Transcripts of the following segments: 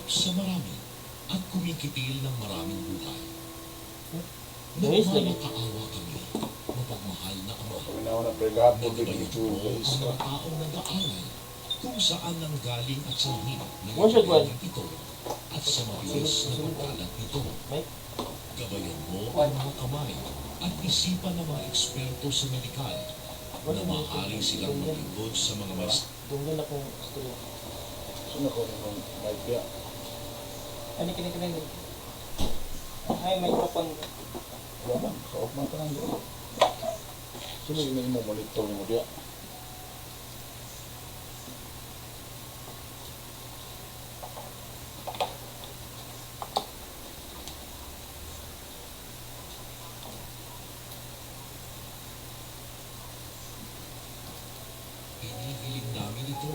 sa marami at kumikitil ng maraming buhay. Nice, Nagmamakaawa kami, mapagmahal na Ama. Nagabayot mo ang mga taong nag-aaral kung saan nanggaling at sanhin ng epidemyang ito at sa mabilis na pagkalat nito. Gabayan mo ang mga kamay at isipan ng mga eksperto sa medikal na maaaring silang maglingkod sa mga may Tunggal akong istorya. Sino ko nung may biya? Ano kinikinig? Ay, may kapang... Wala, sa off man ka lang doon. Sino yung mo monitor mo diya? hinihiling namin ito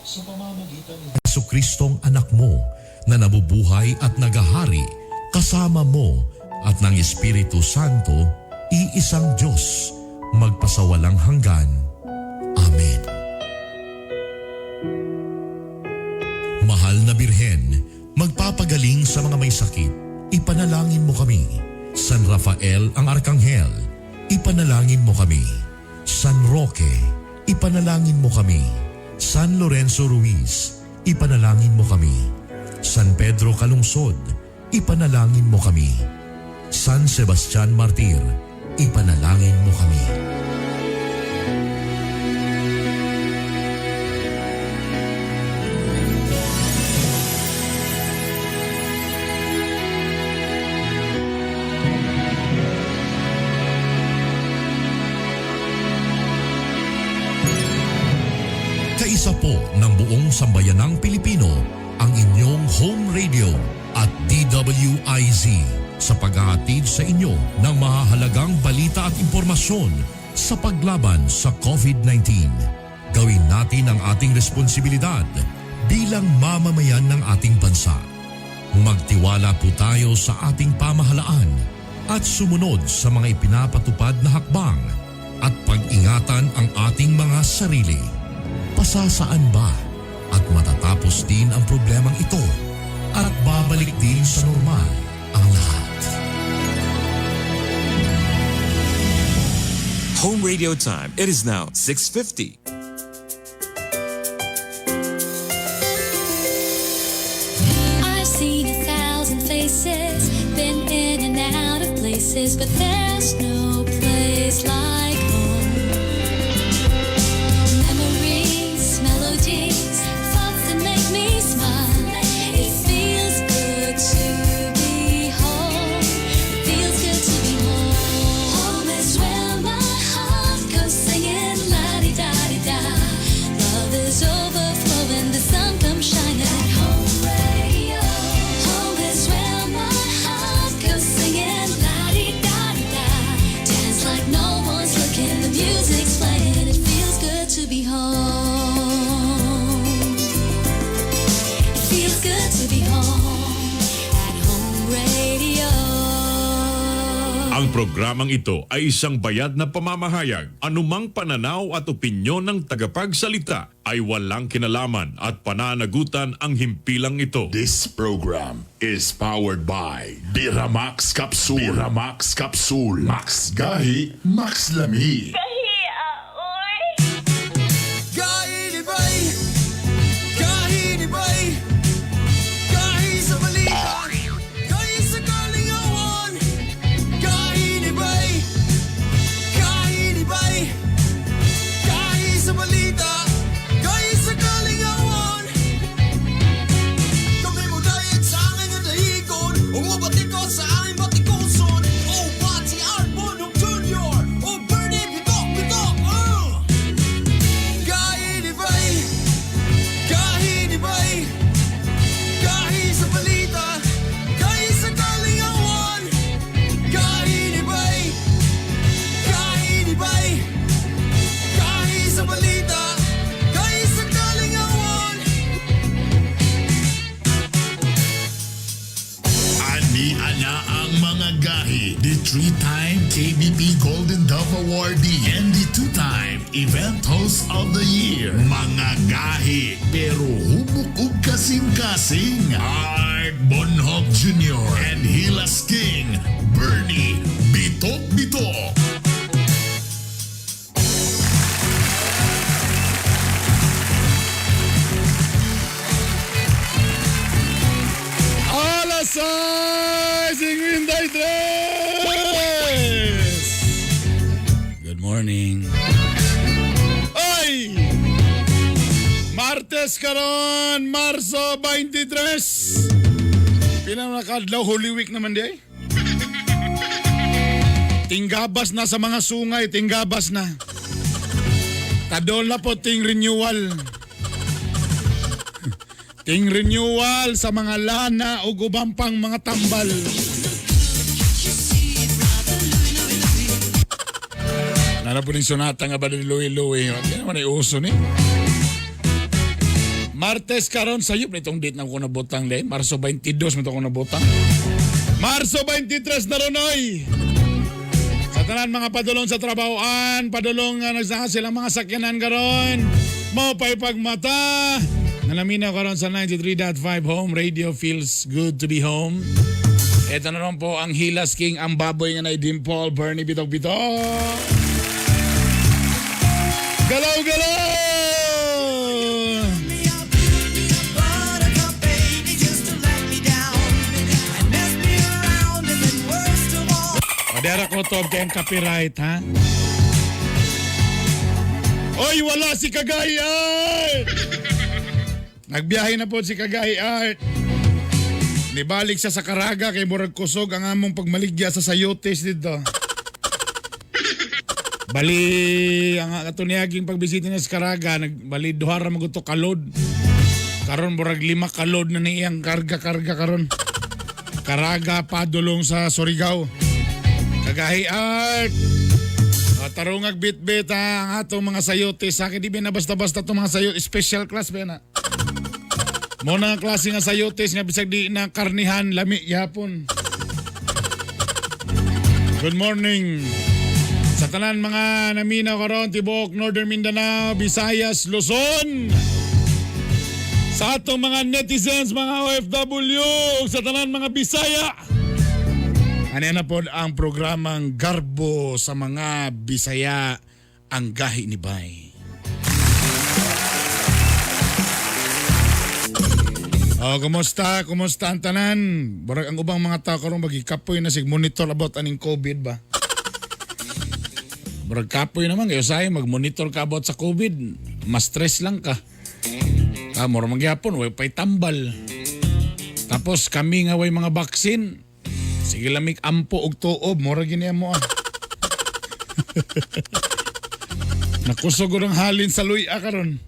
sa pamamagitan ng Jesucristong anak mo na nabubuhay at nagahari kasama mo at ng Espiritu Santo, iisang Diyos, magpasawalang hanggan. Amen. Mahal na Birhen, magpapagaling sa mga may sakit, ipanalangin mo kami. San Rafael ang Arkanghel, ipanalangin mo kami. San Roque, ipanalangin mo kami. San Lorenzo Ruiz, ipanalangin mo kami. San Pedro Calungsod, ipanalangin mo kami. San Sebastian Martir, ipanalangin mo kami. Kaisa po ng buong sambayanang Pilipino ang inyong home radio at DWIZ sa paghahatid sa inyo ng mahahalagang balita at impormasyon sa paglaban sa COVID-19. Gawin natin ang ating responsibilidad bilang mamamayan ng ating bansa. Magtiwala po tayo sa ating pamahalaan at sumunod sa mga ipinapatupad na hakbang at pag-ingatan ang ating mga sarili. Pasasaan ba at matatapos din ang problemang ito at babalik din sa normal ang lahat. Home radio time. It is now 6:50. I've seen 1,000 faces, been in and out of places, but there's no place like home. Memories, melodies, thoughts that make me smile. It feels good to be home. It feels good to be home. Home is where my heart goes singing la-di-da-di-da. Love is overflowing, the sun comes shining. Home radio. Home is where my heart goes singing la-di-da-di-da. Dance like no one's looking, the music's playing. It feels good to be home. It feels good to be home at Home Radio. Ang programang ito ay isang bayad na pamamahayag. Anumang pananaw at opinyon ng tagapagsalita ay walang kinalaman at pananagutan ang himpilang ito. This program is powered by Biramax Capsule. Biramax Capsule. Max Gahi, Max Lami. Ani-ana ang mga gahi, the 3-time KBP Golden Dove Awardee and the 2-time Event Host of the Year. Mga gahi pero hubog ug kasing-kasing. Art Bonhoff Jr. and Hilas King, Bernie Bitok-Bitok. Alas 6:53. Good morning. Ay! Martes karon, Marso 23. Pinakadlaw Holy Week naman di ay. Tinggabas na sa mga sungay, tinggabas na. Kadol na po ting renewal. Ting renewal sa mga lana o ubang pang mga tambal. Nara po rin sunata nga ba ni Louie-Louie. Hindi naman ay uso ni. Martes karon sayop na itong date na ko nabutang le. Marso 22 mo ito ko nabutang. Marso 23 na ron oy. Sa tanan mga padulong sa trabahoan, padulong nga nagsaka silang mga sakyanan karon. Mo pa'y pagmata. Nalaminaw karon sa 93.5 Home Radio, feels good to be home. Ito na ron po ang Hilas King, ang baboy nga na Dimple, Bernie Bitok-Bitok. Galaw-galaw! Dera ko to kayong copyright, ha? Oy, wala si Kagay Art! Nagbiyahe na po si Kagay Art. Nibalik siya sa Caraga kay murag kusog ang among pagmaligya sa sayotes dito. Bali, ang katuniaging pagbisita niya sa Caraga, bali duhara maguto kalod. Karon murag 5 kalod na niyang karga-karga karon. Caraga padulong sa Surigao. Kagay Art. Tarungag bit-bit ha, ang atong mga sayote. Sa akin di ba na basta-basta itong mga sayote. Special class ba na? Muna ang klase nga sayotes nga bisag di na karnihan, lami, yapon. Good morning. Sa tanan mga naminaw karon tibok Northern Mindanao, Visayas, Luzon. Sa atong mga netizens, mga OFW, sa tanan mga Bisaya. Ano na po ang programang Garbo sa mga Bisaya, ang gahi ni Bay. Oh, kumusta? Kumusta ang tanan? Barag ang ubang mga tao karon magikapoy na sig monitor about aning COVID ba? Barag kapoy naman kayo say mag-monitor ka about sa COVID. Mas stress lang ka. Mura magyapon way pay tambal. Tapos kami nga way mga vaccine. Sige lamig ampo og tuob, mura gini mo ah. Nakusog ko ng halin sa luya karon.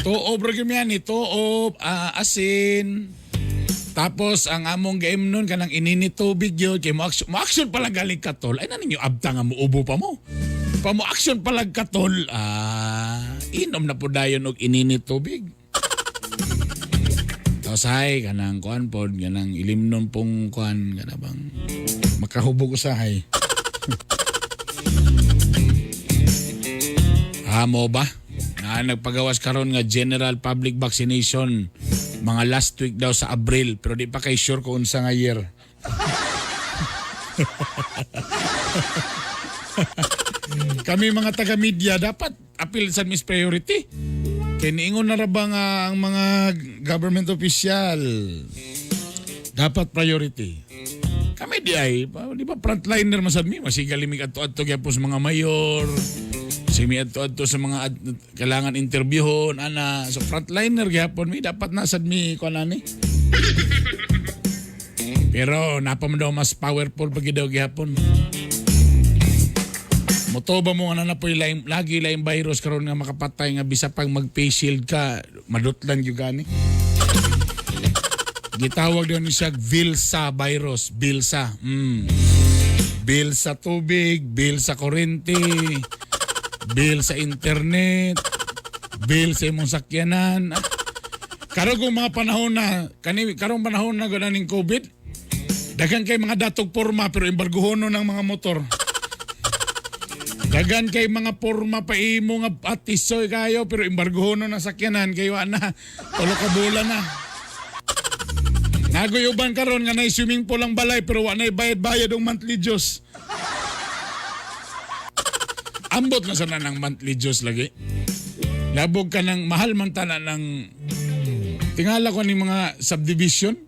Tuob ra gyud yan, tuob, asin. Tapos ang among game nun kanang ininit tubig yun, kay mo action pala galing katol. Ay na ninyo abta nga muubo pa mo. Pa mo action pala katol, inom na po dayon og ininit tubig. Usahay kanang kuan pod kanang ilimnon pong kuan kana bang makahubog usahay. Mo ba? Nagpagawas karon nga general public vaccination mga last week daw sa Abril pero di pa kay sure kung unsa nga year. Kami mga taga-media dapat appeal sa Miss Priority. Kiniingon na ra ba nga ang mga government official dapat priority. Kami di ay, di ba frontliner masad mi, masigalimig ato-ato gyapon sa mga mayor, simi ato-ato sa mga kailangan interviewon, ana. So frontliner gyapon mi, dapat nasad mi kuan ani. Pero napa man daw mas powerful pag daw gyapon. Moto ba mo na po lagi laing virus karon nga makapatay nga bisa pag mag-face shield ka, madutlan gyud gani. Gitawag daw ni siya Vilsa virus, Vilsa. Bill sa tubig, bill sa kuryente, bill sa internet, bill sa imong sakyanan. Karon kung mga panahon na karong panahon na ganing COVID, daghan kay mga datog porma pero embargohono ng mga motor. Dagan kay mga porma pa imo nga atisoy kayo pero embargohono na sakyanan kayo ana. Tulo ka bulan na. Naguyuban karon nga nay swimming pool ang balay pero wa nay bayad-bayad og monthly dues. Ambot na sana ng monthly dues lagi. Labog ka ng mahal man tana ng tingala ko ni mga subdivision.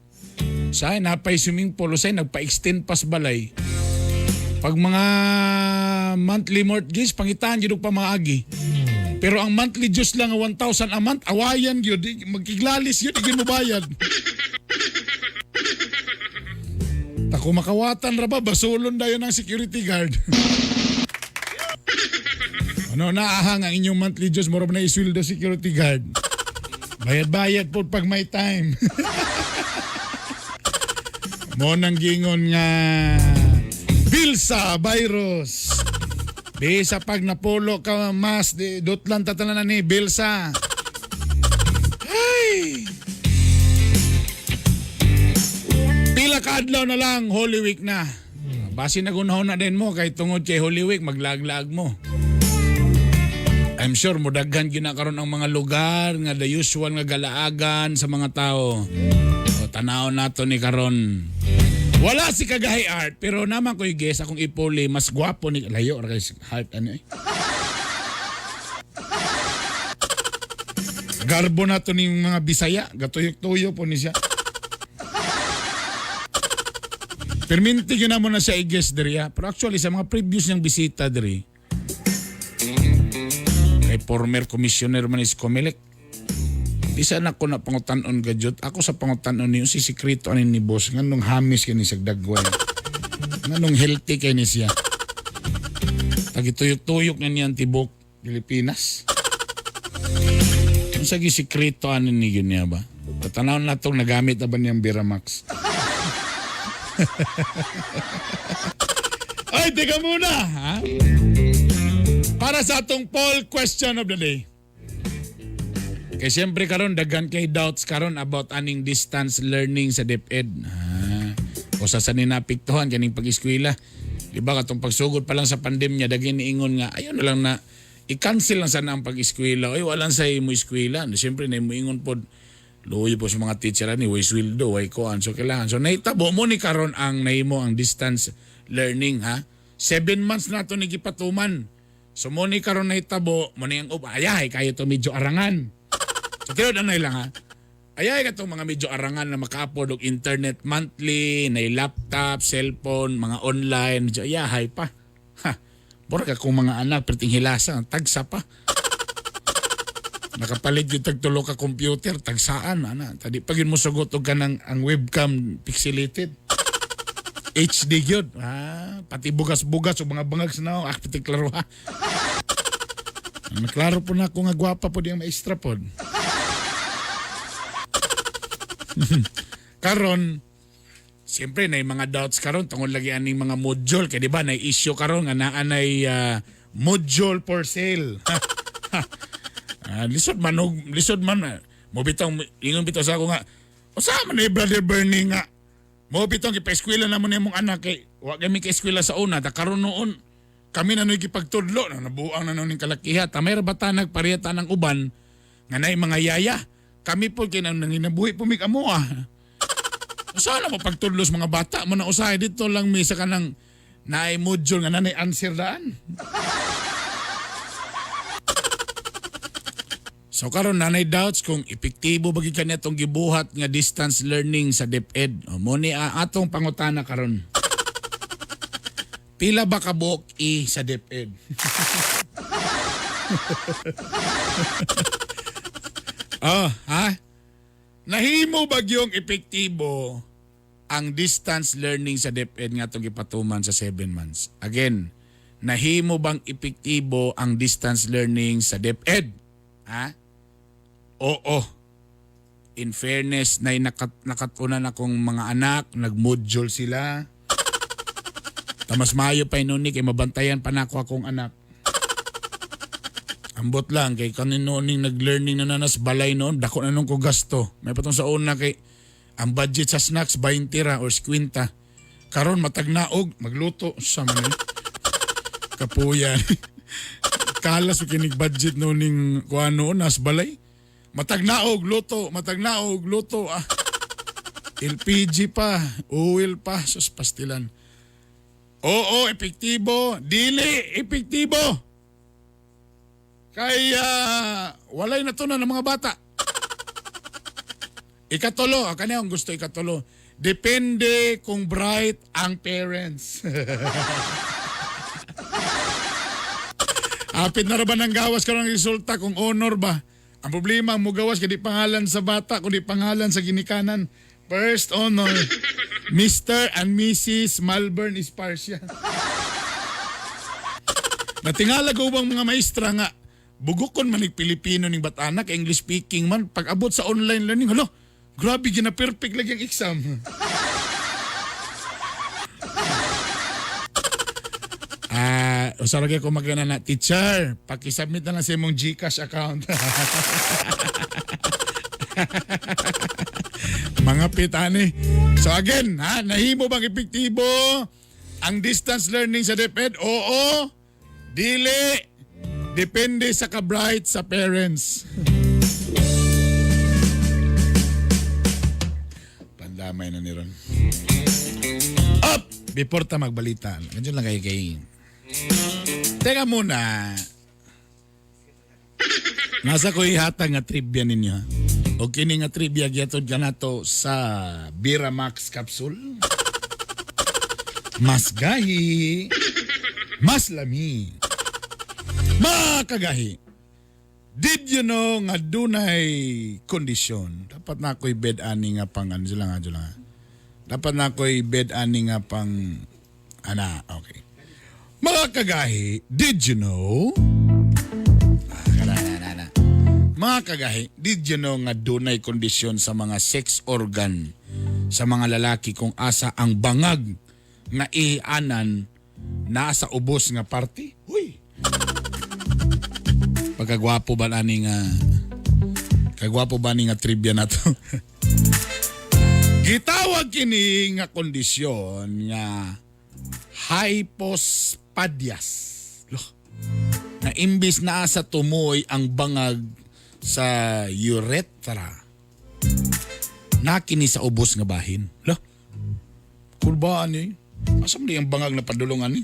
Sa napay swimming pool say nagpa-extend pas balay. Pag mga monthly mortgage pangitaan gyud pa maagi. Pero ang monthly dues lang nga 1,000 a month awayan gyud magkiglalis gyud igin mo bayad. Tako makawatan ra ba basulon dayon ang security guard. Ano naahang ang inyong monthly dues moro na isweldo security guard. Bayad-bayad po pag may time. Mo nang gingon nga Bilsa virus. Di sa pag napolo ka mas di dutlan tatanan ni Bilsa. Ay. Pila ka adlaw na lang Holy Week na. Basi nagunahon na din mo kay tungod kay Holy Week maglag-lag mo. I'm sure mudaghan ginakaroon ang mga lugar nga the usual nga galaagan sa mga tao. O tanaw nato ni karon. Wala si Kagahay Art pero naman ko guess akong ipuli mas gwapo ni layo ra kay Heart ano eh. Garbo na to ning mga Bisaya, gatuyok-tuyo po ni siya. Perminti yun na mo na siya i-guess diri ha. Pero actually sa mga previous niyang bisita diri kay former commissioner man is Comelec. Di sana ako na pangutanon gadyot. Ako sa pangutanon niyo si Sikrito anin ni boss nganong hamis kini sa dagway. Nganong healthy kay ni siya. Tagituyok-tuyok na niyan tibok Pilipinas. Unsa gi Sikrito anin ni yun niya ba? Patanaw na tong nagamit na ba niyang Biramax? Ay, teka muna, ha? Para sa atong poll question of the day. Kaya siyempre karon daghan kay doubts karon about aning distance learning sa DepEd. O sa ninapiktuhan kaning pag-eskwela. Di ba katong pagsugod pa lang sa pandemya daghan niingon nga ayon na lang na i-cancel lang sana ang pag-eskwela. Ay wala sa imo eskwela. Siyempre na mo ingon pod luoy po sa mga teacher ni way sweldo way koan so kailangan. So nahitabo mo ni karon ang nahimo ang distance learning ha. 7 months na to ni gipatuman. So mo ni karon nahitabo mo ni ang ayay kayo to medyo arangan. So tiyo na lang ha. Ayay ka itong mga medyo arangan na maka-afford og internet monthly, na laptop, cellphone, mga online, medyo ayahay pa. Ha, bora ka kung mga anak, perting hilasa, tagsa pa. Nakapalit yung tagtulo ka computer, tagsaan, ana. Tadi pag yun mo sugot og ka ng ang webcam pixelated. HD yun. Pati bugas-bugas o mga bangag sa naong, pati klaro ha. Naklaro po na ako nga gwapa po diyang maestra po. Karon siyempre na mga doubts karon tungod lagi aning mga module kay di ba na issue karon nga naa nay module for sale. Lisod man mo bitong ingon bitaw sa ako nga usa man ni brother Bernie nga mo bitong ipa-eskwela na mo nimong anak kay wa kami ka eskwela sa una ta karon noon kami na noy gipagtudlo na nabuang na noon ning kalakiha ta may bata nagparehata ng uban nga nay mga yaya. Kami po kinang nanginabuhi po mig amo Sana mo pagtudlos mga bata mo na usahay dito lang misa ka ng naay module nga nanay answer daan. So karon nanay doubts kung epektibo bagi kanya itong gibuhat nga distance learning sa DepEd. Mo ni atong pangutana karon. Pila ba ka buok sa DepEd? Nahimo bagyong epektibo ang distance learning sa DepEd nga itong ipatuman sa 7 months. Again, nahimo bang epektibo ang distance learning sa DepEd? Oo. In fairness, na nakatunan akong mga anak, nag-module sila. Tamas maayo pa inuni kay mabantayan pa na akong anak. Ambot lang kay kanino ning nag-learning na nanas balay noon, dako na nung ko gasto. May patong sa una kay ang budget sa snacks 20 ra or 50. Karon matag naog magluto sa man. Kapuyan. Kalas kinig budget no ning kuano nas balay. Matagnaog luto, ah. LPG pa, oil pa, sus pastilan. Oo, epektibo, dili epektibo. Kaya walay na to na ng mga bata. Ikatulo, kanya ang gusto ikatulo. Depende kung bright ang parents. Apit na ba ng gawas ka ng resulta kung honor ba? Ang problema, mo gawas kadi pangalan sa bata, kundi pangalan sa ginikanan. First honor, Mr. and Mrs. Malvern Esparcia. Natingala ko bang mga maestra nga, bugukon manig Pilipino ning batanak, English speaking man, pag abot sa online learning, halo, grabe gina perfect lagi ang exam. Usara ko magana na, teacher, pakisubmit na lang sa imong GCash account. Mga pitani. So again, nahimo bang epektibo ang distance learning sa DepEd? Oo. Dili. Depende sa ka-bright sa parents. Pandamay na ni Ron. Up! Before ta magbalita. Ganyan lang kay. Teka muna. Nasa ko ihatag nga trivia ninyo. O kini nga trivia gyatod kanato sa Bira Max capsule. Mas gahi, mas lami. Makagahi. Did you know nga dunay kondisyon? Dapat na ako'y bed ani nga pang ano sila nga. Dapat na ako'y bed ani nga pang okay. Mga kagahi, did you know? Mga kagahi, did you know nga dunay kondisyon sa mga sex organ sa mga lalaki kung asa ang bangag nga ianan nasa ubos nga party? Huy! Pagkagwapo ba ni nga trivia na to? Gitawag kini nga kondisyon nga hypospadias. Loh, na imbis na asa tumoy ang bangag sa urethra, nakini sa ubos nga bahin. Loh, kulbaan ni. Asam di ang bangag na padulungan ni?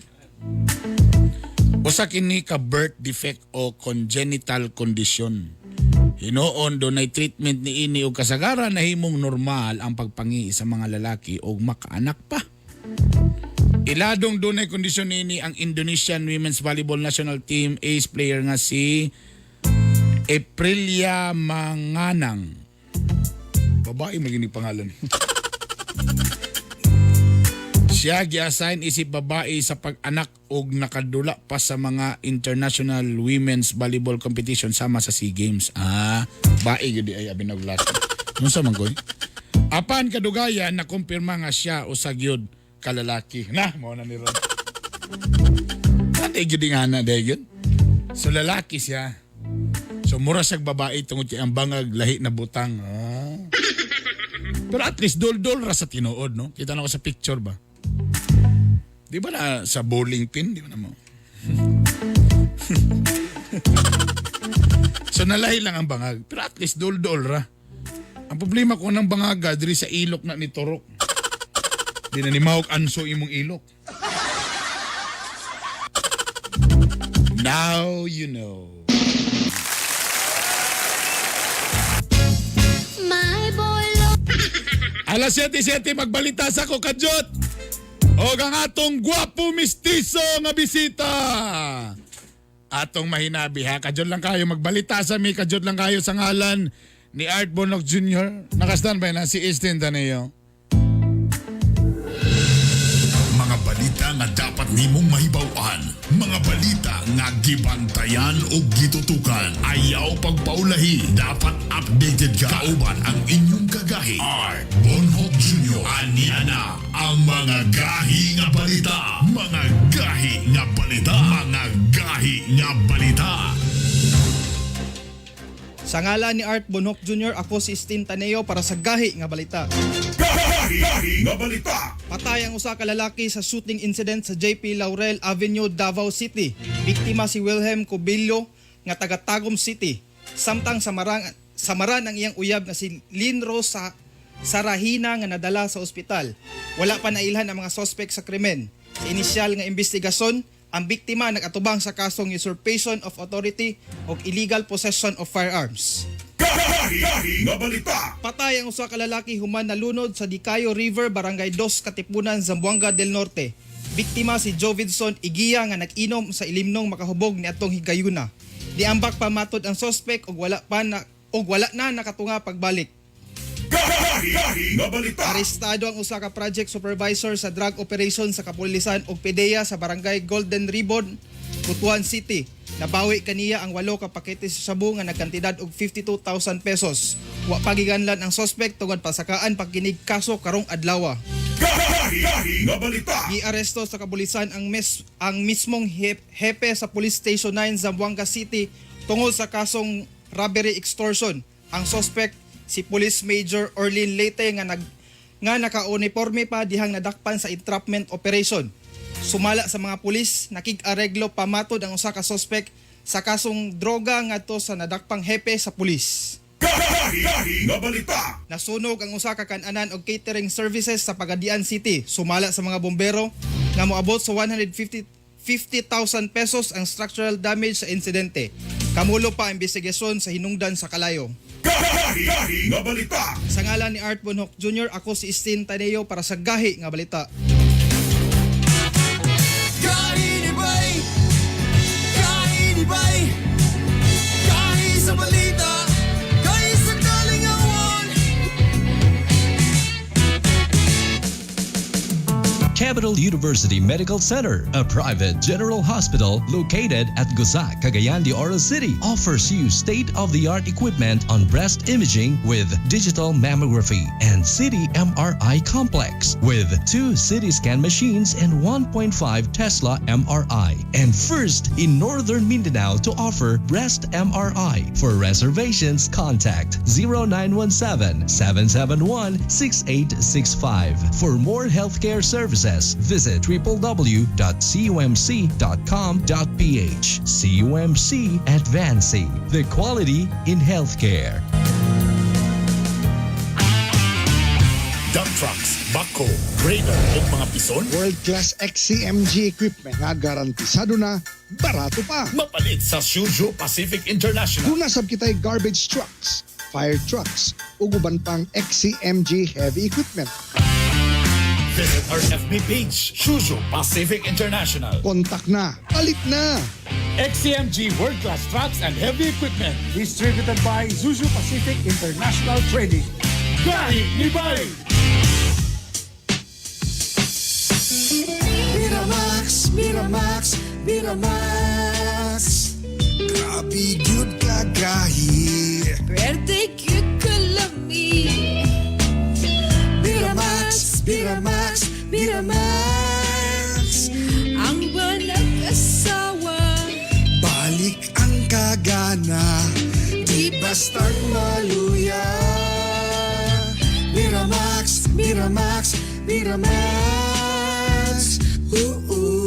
Usa kini ka birth defect o congenital condition. Hinoon dunay treatment ni ini og kasagaran na himong normal ang pagpangi sa mga lalaki og makaanak pa. Iladong dunay kondisyon ini ang Indonesian Women's Volleyball National Team ace player nga si Aprilia Manganang. Babae magini pangalan. Siya gi-assign isip babae sa pag-anak og nakadula pa sa mga International Women's Volleyball Competition sama sa SEA Games. Bae gid ay abinag last. Unsa man koy? Apan kadugayan na kumpirma nga siya usag yun kalalaki. Mao na ni Ron. Ate gid nga na dayon. So lalaki siya. So mura siyang babae tungod kay ang bangag lahi na butang. Pero at least dol-dol ra sa tinuod, no? Kita na ko sa picture ba? Di ba na sa bowling pin? Di ba na mo? So nalahi lang ang bangag. Pero at least dol-dol ra. Ang problema ko ng bangaga diri sa ilok na ni Torok. Di na ni Mahok anso imong ilok. Now you know. My boy Alas 7:07 magbalita sa ko kadyot. O ang atong gwapo mistiso nga bisita. Atong mahinabi ha. Kadyot lang kayo magbalita sa mi. Kadyot lang kayo sa ngalan ni Art Bonok Jr. Nakastan ba na si Easton Taneo? Mga balita nga dapat nimong mahibaw-an. Mga balita nga gibantayan o gitutukan. Ayaw pagpaulahi. Dapat updated ka. Kauban ang inyong kagahi. Art Bonhoc Jr. Aniana ang mga gahi nga balita. Mga gahi nga balita. Mga gahi nga balita. Sa ngalan ni Art Bonhoc Jr., ako si Stin Taneo para sa Gahi nga Balita. nga balita. Patay ang usa ka lalaki sa shooting incident sa JP Laurel Avenue, Davao City. Biktima si Wilhelm Cobillo nga taga Tagum City. Samtang samaran ang iyang uyab nga si Lynn Rose Sarahina nga nadala sa ospital. Wala pa nailhan ang mga sospek sa krimen. Sa inisyal nga investigasyon, ang biktima nagatubang sa kasong usurpation of authority o illegal possession of firearms. Nga balita. Patay ang usa ka lalaki human nalunod sa Dicayo River, Barangay 2, Katipunan, Zamboanga del Norte. Biktima si Jovidson Igia nga nag-inom sa ilimnong makahubog ni atong higayuna. Diambak pa matod ang suspect og wala na nakatunga pagbalik. Nga balita. Arestado ang usa ka project supervisor sa drug operation sa kapulisan og PDEA sa Barangay Golden Ribbon, Butuan City. Nabawi kaniya ang 8 ka pakete sa shabu nga nagkantidad og 52,000 pesos. Wa pagiganlan ang suspect tungod pasakaan pagkinig kaso karong adlaw. Nga balita. Giaresto sa kapulisan ang mismong hepe sa Police Station 9 Zamboanga City tungod sa kasong robbery extortion. Ang suspect si Police Major Orlin Leyte nga naka-uniforme pa dihang nadakpan sa entrapment operation. Sumala sa mga pulis, nakig-areglo pamatod ang usa ka suspect sa kasong droga ngadto sa nadakpang hepe sa pulis. Nga balita. Nasunog ang usa ka kan-anan og catering services sa Pagadian City. Sumala sa mga bombero nga moabot sa 150,000 pesos ang structural damage sa insidente. Kamulo pa ang investigasyon sa hinungdan sa kalayo. Nga balita. Sa ngalan ni Art Bonhoc Jr., ako si Istin Taneo para sa Gahi nga Balita. Gahi sa balita, gahi sa kalingawan. Capital University Medical Center, a private general hospital located at Gusac, Cagayan de Oro City, offers you state-of-the-art equipment on breast imaging with digital mammography and CT MRI complex with 2 CT scan machines and 1.5 Tesla MRI. And first in Northern Mindanao to offer breast MRI. For reservations, contact 0917-771-6865. For more healthcare services, visit www.cumc.com.ph. CUMC Advancing the Quality in Healthcare. Dump trucks, backhoe, grader o mga pison. World-class XCMG equipment nga garantisado na, barato pa. Mapalit sa Suzu Pacific International. Kung nasab kita'y garbage trucks, fire trucks, ug uban pang XCMG heavy equipment. Visit our FB page, Suzu Pacific International. Kontak na, palit na. XCMG World-Class Trucks and Heavy Equipment. Distributed by Zuzu Pacific International Trading. Gahi ni Bay! Miramax, Miramax, Miramax. Grabe gyud ka gahi. Birthday cute kalami. Miramax, Miramax, Miramax. Ang walang asawa. Balik ang kagana, di bastard maluya. Miramax, Miramax, Miramax. Ooh.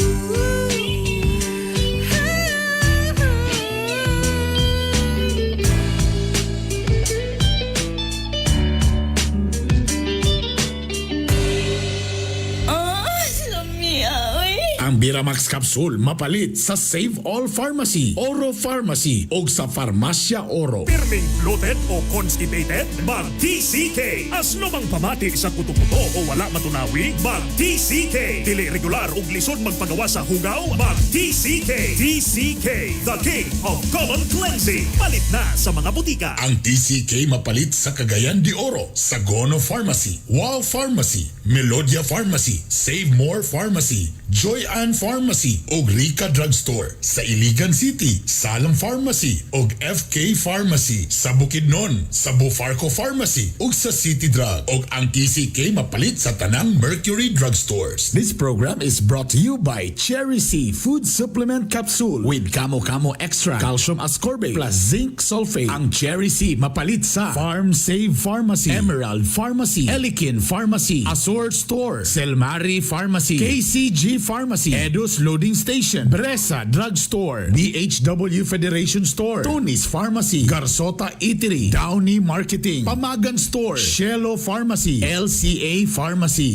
Ang Miramax Capsule mapalit sa Save All Pharmacy, Oro Pharmacy o sa Farmasya Oro. Pirming bloated o constipated? Mag-TCK. Asno bang pamati sa kuto-kuto o wala matunawi? Mag-TCK. Dili regular o lisod magpagawa sa hugaw? Mag-TCK. TCK, the king of common cleansing. Palit na sa mga butika. Ang TCK mapalit sa Cagayan de Oro, Sagono Pharmacy, Wow Pharmacy, Melodia Pharmacy, Save More Pharmacy, Joy Kapitan Pharmacy ug Rica Drugstore. Sa Iligan City, Salam Pharmacy ug FK Pharmacy. Sa Bukidnon, sa Bufarco Pharmacy ug sa City Drug. Ug ang TCK mapalit sa tanang Mercury Drugstores. This program is brought to you by Cherry C Food Supplement Capsule with Kamo Kamo Extra, Calcium Ascorbate plus Zinc Sulfate. Ang Cherry C mapalit sa Farm Save Pharmacy, Emerald Pharmacy, Elikin Pharmacy, Azor Store, Selmari Pharmacy, KCG Pharmacy, Edus Loading Station, Bresa Drugstore, DHW Federation Store, Tony's Pharmacy, Garsota Eatery, Downey Marketing, Pamagan Store, Shelo Pharmacy, LCA Pharmacy.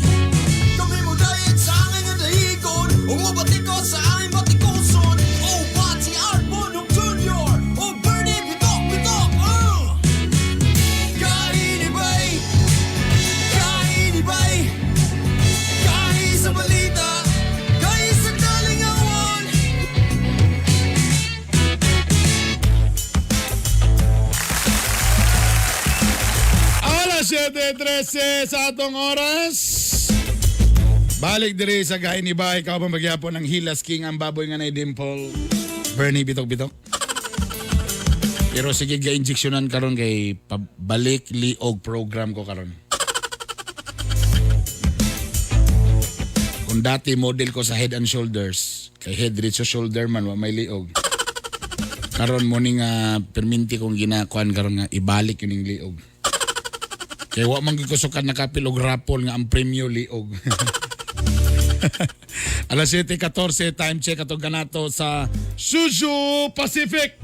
Kami mo dahil sa akin ang dahigon, umabati ko sa aking batikuson. O pati Arbonok Jr. O Bernie Bitok, Kainibay, Kainibay, Kain sa balita, Kain sa kalingawan. Alas 7:13 sa atong oras. Balik diri sa Kainibay, ikaw pa magyapon ng Hilas King ang baboy nga na Dimple. Bernie Bitok. Pero sige ga-injeksyonan karon kay pabalik liog program ko karon. Kung dati model ko sa Head and Shoulders, kay Head Rich Shoulder man wa may liog. Karon mo ning perminti kong ginakuan karon nga ibalik yun ning liog. Kaya wa man gikusukan nakapilog rapol nga ang premyo liog. Alas 7:14 time check atong ganato sa Suzu Pacific.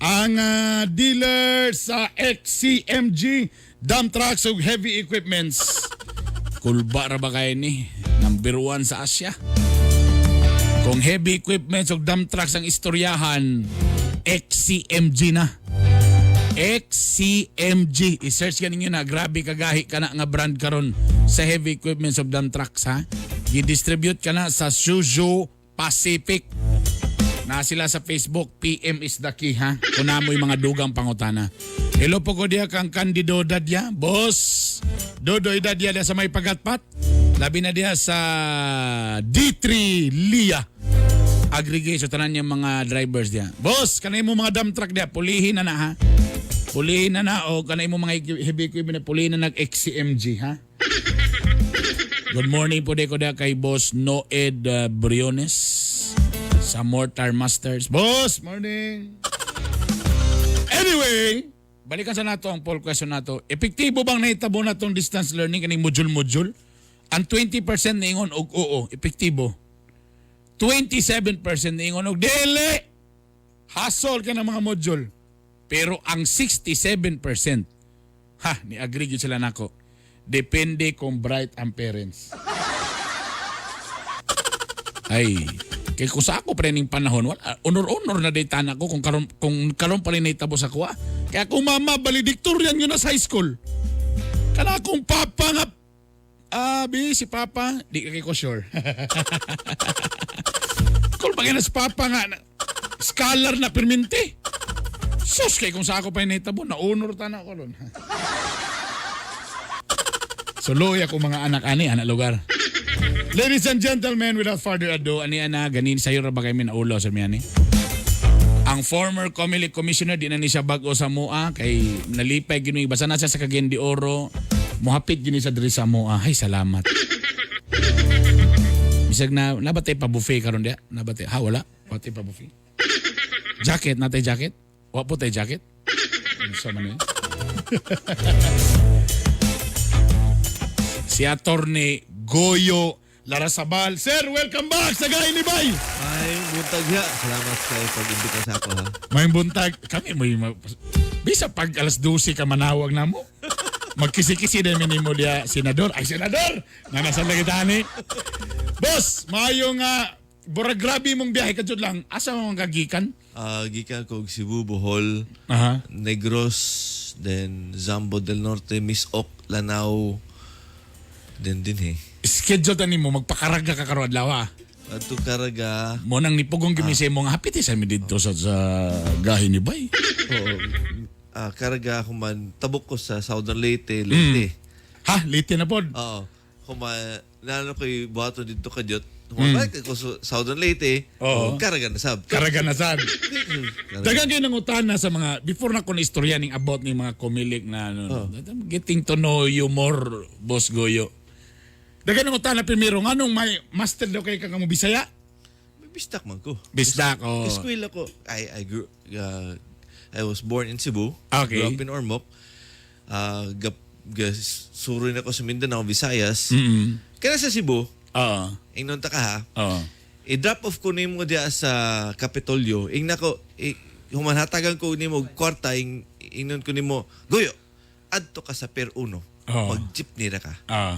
Ang dealer sa XCMG dump trucks ug heavy equipments. Kulba ra ba kayo ni? Number 1 sa Asia. Kung heavy equipments ug dump trucks ang istoryahan, XCMG na. XCMG. I-search ka ninyo na. Grabe kagahi ka na nga brand karon sa heavy equipments of dump trucks ha. I-distribute ka na sa Suzu Pacific. Na sila sa Facebook, PM is the key ha. Kunamoy mga dugang pangutana. Hello po ko diya kang Candido Dadya. Boss, Dodoy Dadya diya sa may pagatpat. Labi na diya sa D3 Lia. Aggregate so tanan yung mga drivers diya. Boss, kanay mo mga dump truck diya. Pulihin na ha. Pulihin na o kanay mo mga heavy equipment na pulihin na nag-XCMG ha. Good morning po ko diya kay Boss Noed Briones sa Mortar Masters. Boss, morning. Anyway, balikan sa nato ang poll question nato. Epektibo bang nahitabo na tong distance learning kaning module-module? Ang 20% niingon og oo, epektibo. 27% niingon og dili. Hassle ka ng mga module. Pero ang 67%, ni-agree yun sila nako. Depende kung bright ang parents. Ay, kay kung sa ako pa rin yung panahon, honor-honor na daytana ko kung karon pa rin naitabo sa kuha. Kaya kung mama, valedictorian yun na sa high school. Kana kung papa nga, si papa, di kay ko sure. Kung bagay na si papa nga, scholar na perminti. Sus, kay kung sa ako pa rin naitabo, na-honor tana ko ron. So, loy ako mga anak-ani, anak lugar. Ladies and gentlemen, without further ado, ani-ana, ganin sa'yo ra ba kayo minaulo sa miyani? Ang former Comelec Commissioner, di na ni siya bago sa MOA, kay nalipay ginoy, basa na siya sa Cagayan de Oro, muhapit gini sa diri sa MOA. Ay, salamat. Bisag na, nabatay pa buffet karon dia? Nabatay, wala? Nabatay pa buffet? Jacket, natay jacket? Wa po tay jacket? Sa man yun? Si Attorney Goyo Larasabal. Sir, welcome back sa Kainibay. May buntag ya. Salamat sa pag-imbita sa ako ha. May buntag. Kami mo bisa pag alas 12 ka manawag na mo. Magkisi-kisi na minimo dia senador. Ay, senador! Na nasa lagitani. Boss, mayong burag grabe mong biyahe kadjud lang. Asa mo kagikan? Gikan ko Cebu, Bohol, Negros, then Zambo del Norte, Miss Ok, Lanao, then din schedule tani mo magpakaraga ka karon adlaw. Adto karaga. Mo nang nipugong gimise mo nga hapit sa mi didto sa Kainibay. Oo. Karaga ako man tabok ko sa Southern Leyte. Ha, Leyte na pod. Oo. Kuma nalo koy buhaton dito kadyot. Balik ako sa Southern Leyte, Oo. Caraga na sab. Karaga na sad. Dagan kayo ng utana sa mga, before na ko na-istorya ning about ni mga komilik na, getting to know you more, Boss Goyo. Dagan ng utana primero, nganong may master daw kayo kang Bisaya? May bistak man ko. Bisdak, Eskwel ako. I was born in Cebu. Okay. Grew up in Ormoc. Suroy na ako sa Mindanao, Visayas. Kaya sa Cebu, ingnon ta ka ha, i-drop off ko nimo diya sa Kapitolyo. Nako, humanhatagan ko nimo kwarta, ingnon ko nimo, Goyo, adto ka sa Pier 1. Mag-jeepney ra ka.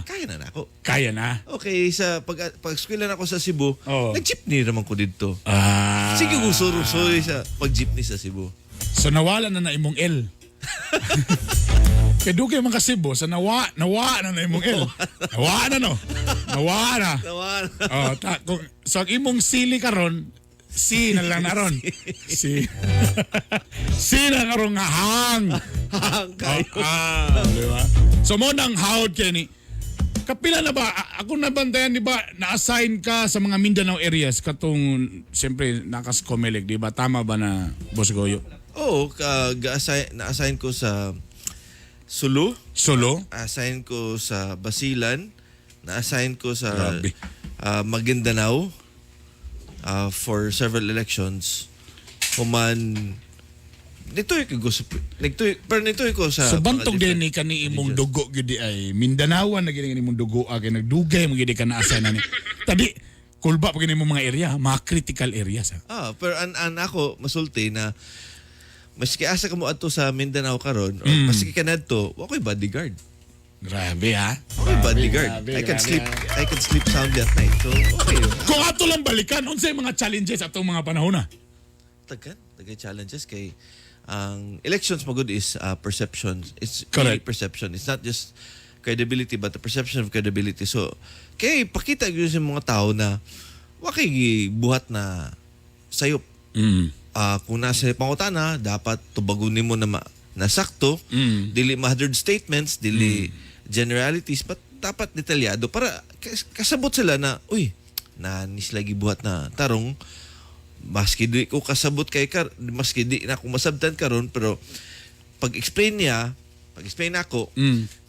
Kaya na nako. Kaya na. Okay, sa pag-eskwela na ako sa Cebu, nag-jeepney naman ko dito. Ah. Sige ko suroy sa pag-jeepney sa Cebu. So nawala na imong L. Kaya doon kayo mga Cebu, sa nawa na imong L. Nawa na no. Nawa na. So ang imong sili karon, si na lang naron. Si. Si na karon nga hang. Hang kayo. Diba? So mo nang hawd kay ni. Kapila na ba? Ako nabantayan, di ba, na-assign ka sa mga Mindanao areas katong, siyempre, nakas Comelec, di ba? Tama ba na, Boss Goyo? Oo, na-assign ko sa Sulu. Na-assign ko sa Basilan. Na-assign ko sa Maguindanao for several elections. Human nitoy ko sa so bantog din ni kani imong dugo gyud ay Mindanawan na gid imong dugo kay nagdugay mo gid ka na-assign ani. Tadi kulba pa gini imong mga area, mga critical areas. Pero ako masulti na maski asa ka mo adto sa Mindanao karon or maski kanadto, wa ko'y bodyguard. Grabe ha. Okay, bodyguard. I can sleep soundly at night. So, okay. Kung ato lang balikan, unsay mga challenges atong mga panahon na? Tagay challenges kay ang elections magud is perception. It's correct. Really perception. It's not just credibility but the perception of credibility. So, kay pakita gyud sa mga tao na wa kay buhat na sayop. Kung nasa pangutana, dapat tubagon nimo na nasakto, dili mahadred statements, dili generalities, but dapat detalyado para kasabot sila na, uy, nanis lagi buhat na tarong, maski di ko kasabot kay maski di na ako masabtan karon, pero pag-explain ako,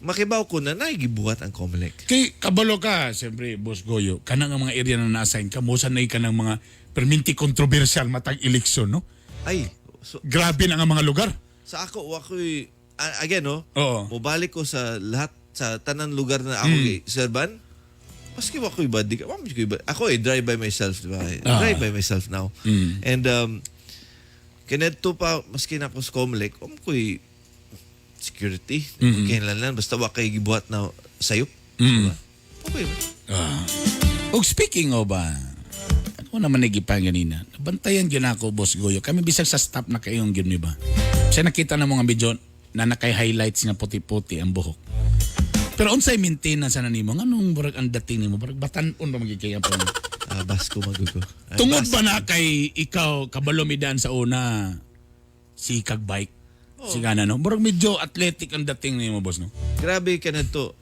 makibaw ko na naigibuhat ang Comelec. Kay kabalo ka, siyempre, Boss Goyo, kanang mga area na na-assign ka, mo sanay ka ng mga perminti kontrobersyal matag eleksyon, no? Ay, grabe na nga mga lugar. Sa ako'y, again, mubalik ko sa lahat, sa tanang lugar na ako serban, maski ako'y bad, ako drive by myself, diba? Drive by myself now. And, kinedto pa, maski na ako sa Comelec, ako'y security, kailangan, basta wakay gibuhat na sayop. Diba? Okay ba? Og speaking of, ako naman nagipang ganina, nabantayan yun ako, Boss Goyo. Kami bisag sa stop na kayong yun, diba? Siya nakita na mga video na nakay-highlights nga puti-puti ang buhok. Pero unsay maintenance na nimo? Anong burag ang dating nimo? Burag batanon ba magiging pa? Basko magugo. Tungod ba na kay ikaw kabalomidan sa una si kag bike? Si gana no? Burag medyo athletic ang dating nimo, boss, no? Grabe ka na to.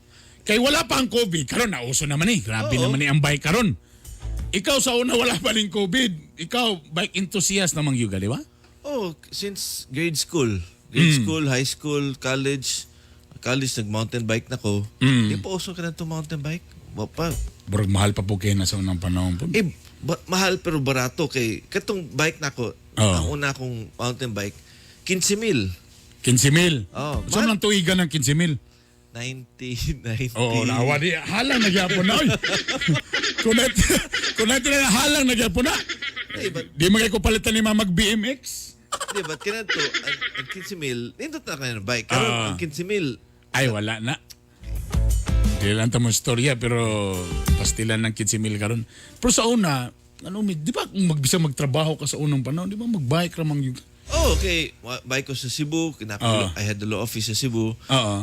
Kay wala pa ang COVID. Karon nauso naman eh. Grabe naman eh ang bike karon. Ikaw sa una wala pa ning COVID. Ikaw bike enthusiast namang yuga, di ba? Since grade school, high school, college, nag-mountain bike na ko. Di pa uso ka na itong mountain bike? Burag mahal pa po kayo na sa unang panahon po. Mahal pero barato kay katong bike na ko, ang una kong mountain bike, 15,000. 15,000? Saan lang tuigan ng 15,000? 90. Nawa di. Halang nagyapon na. Kung natin na halang nagyapon na. Di magay ko palitan ni mag BMX. Di ba, kinato, ang 15,000, nindot na kayo ng bike. Karon ang 15,000. Ay, wala na. Di lang tamang storya, pero pastilan ng 15,000 karon. Pero sa una, di ba kung magbisa magtrabaho ka sa unang panahon, di ba magbike ramang yung... Okay. Bike ko sa Cebu. I had the law office sa Cebu.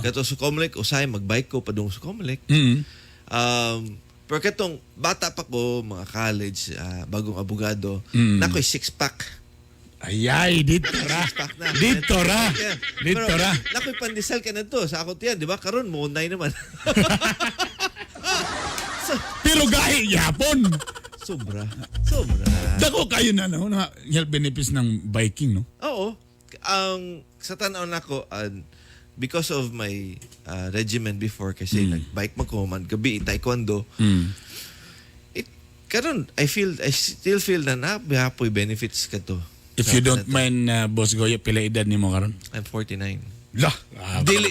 Kato sa Comelec, usay, magbike ko padung sa Comelec. Pero katong bata pa ko, mga college, bagong abogado, nako'y 6-pack. Ayay, dito ra. Dito ra. Nako'y pandesal ka na to. Sa akot yan, di ba? Karon mo, unay naman. Pero gahi, yapon. Sobra. Dako kayo na no, na health benefits ng biking, no? Oo. Sa tanaw na ko, because of my regimen before, kasi nag-bike ko man gabi, taekwondo, karon I still feel na nabihapoy benefits ka to. If you don't mind, Boss Goyo, pila edad ni mo karon? I'm 49. Lah! Dili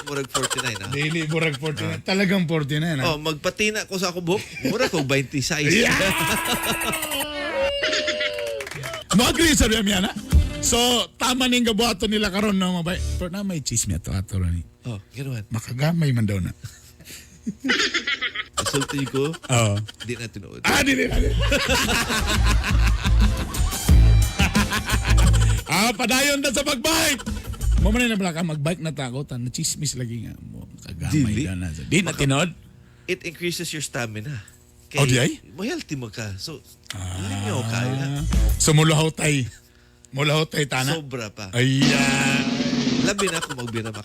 murag 49 ha. Dili murag 49. Talagang 49 ha. Oh, magpatina ko sa ako buhok. Murag ko 26. Mag-agree sa riyan ha. So, tama ning gabuhaton nila karon no mabay. Pero na may chisme ato ni. Oh, ganoon. Makagamay man daw na. Sulti ko. Oo. Di na tinuod. Dili. Padayon na sa magbike. Mo man na ka magbike na takotan, na chismis lagi nga mo kagamay ka na. Di na tinod. It increases your stamina. Oh, di ay? Mo healthy mo ka. So, linyo ka. So mulahaw tay tana. Sobra pa. Ayan. Labi na ako magbira pa.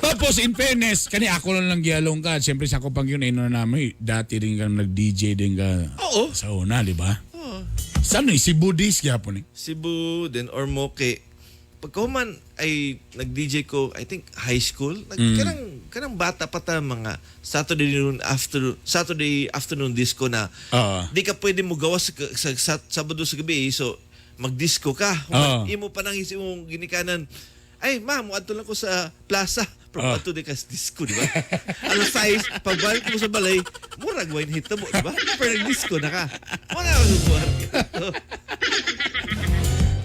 Tapos in fairness, kani ako lang giyalong ka. Siyempre sa ako pang yun, ino namin, dati rin ka nag-DJ din ka. Oo. Sa una, di ba? Oo. Saan Cebu days gyapon eh? Cebu, then Ormoque. Pagkuman ay nag-DJ ko, I think high school. Kanang bata pa ta mga Saturday afternoon disco na di ka pwede mo gawa sa Sabado sa gabi. So mag-disco ka. Imo pa nang imong ginikanan. Ay, ma'am, adto lang ko sa plaza. Pero adto di ka sa disco, di ba? Ano size, pagbalik mo sa balay, murag wine hit mo, di ba? Pero nag-disco na ka. Muna ako subuhan.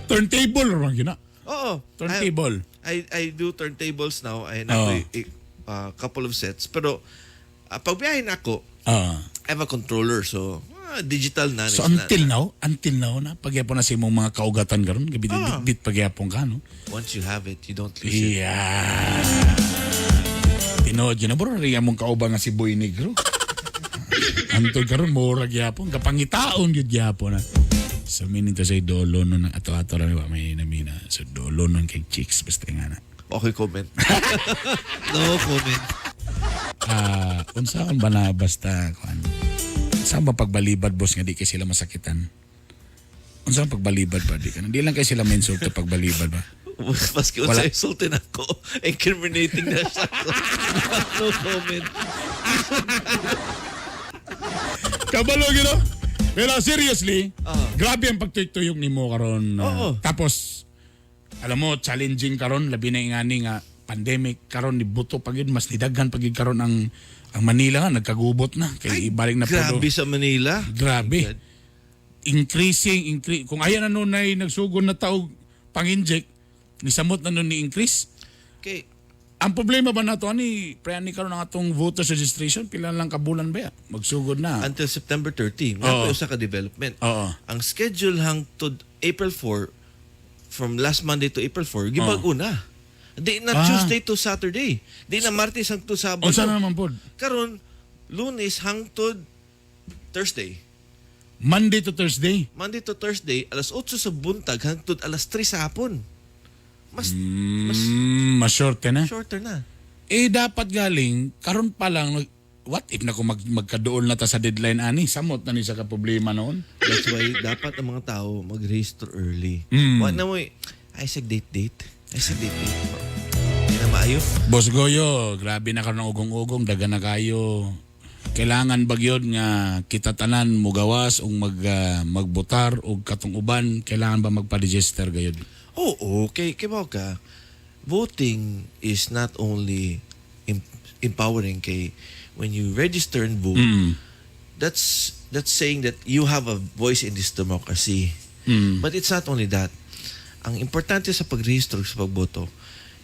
Turntable or man gina? Oo. Turntable. I do turntables now. I have a couple of sets. Pero pagbiyahin ako, I have a controller. So, digital na. So until now na pagyapon na sa imong mga kaugatan karon gabit pagyapon ka no. Once you have it, you don't lose it. Yeah. Tinood yun na bro rin among kaubang nga si Boy Negro. Antod karon mura gyapon kapangitaon gyud gyapon na. So meaning to say dolo nun ato-ato ra may namina. So dolo nun kay chicks basta nga na. Okay comment. No comment. Unsaon ba na basta kuan? Saan ba pagbalibad, boss, nga di kayo sila masakitan? Saan pagbalibad ba? Di lang kayo sila ma-insult pagbalibad ba? Maski unsa insultin ako, incriminating na siya. No comment. Kabalo gino? Pero seriously, grabe ang pagtuyok ni mo karon. Tapos, alam mo, challenging karon labi na ingani nga pandemic karon ni buto pagid mas nidaghan pagid karon ang Manila nga nagkagubot na kay ibalik na grabe sa Manila. Grabe. Increasing kung ayan na nun ay nagsugod na taog pang-inject nisamot na nun ni increase. Okay. Ang problema ba nato ani pre-ani karon ang atong voters registration pila lang kabulan ba magsugod na until September 30. Nga usa ka development. Ang schedule hangtod April 4 from last Monday to April 4 gibag-o na. Di na Tuesday to Saturday. Di na Martes hangtod Sabado. Unsa na naman pod? Karon Lunes hangtod Thursday. Monday to Thursday. Monday to Thursday alas 8 sa buntag hangtod alas 3 sa hapon. Mas shorter na. Shorter na. Dapat galing karon pa lang what if na kung magkaduol na ta sa deadline ani samot na ni sa ka problema noon. That's why dapat ang mga tao mag-register early. Wa na mo I said date. Hindi na maayo. Boss Goyo, grabe na karon ng ugong-ugong, daga na kayo. Kailangan ba yun nga kita tanan mo gawas o magbutar o katong uban, kailangan ba magpa-register gayud? Oo, okay ba ka? Voting is not only empowering kay when you register and vote, that's saying that you have a voice in this democracy. But it's not only that. Ang importante sa pag-register sa pagboto,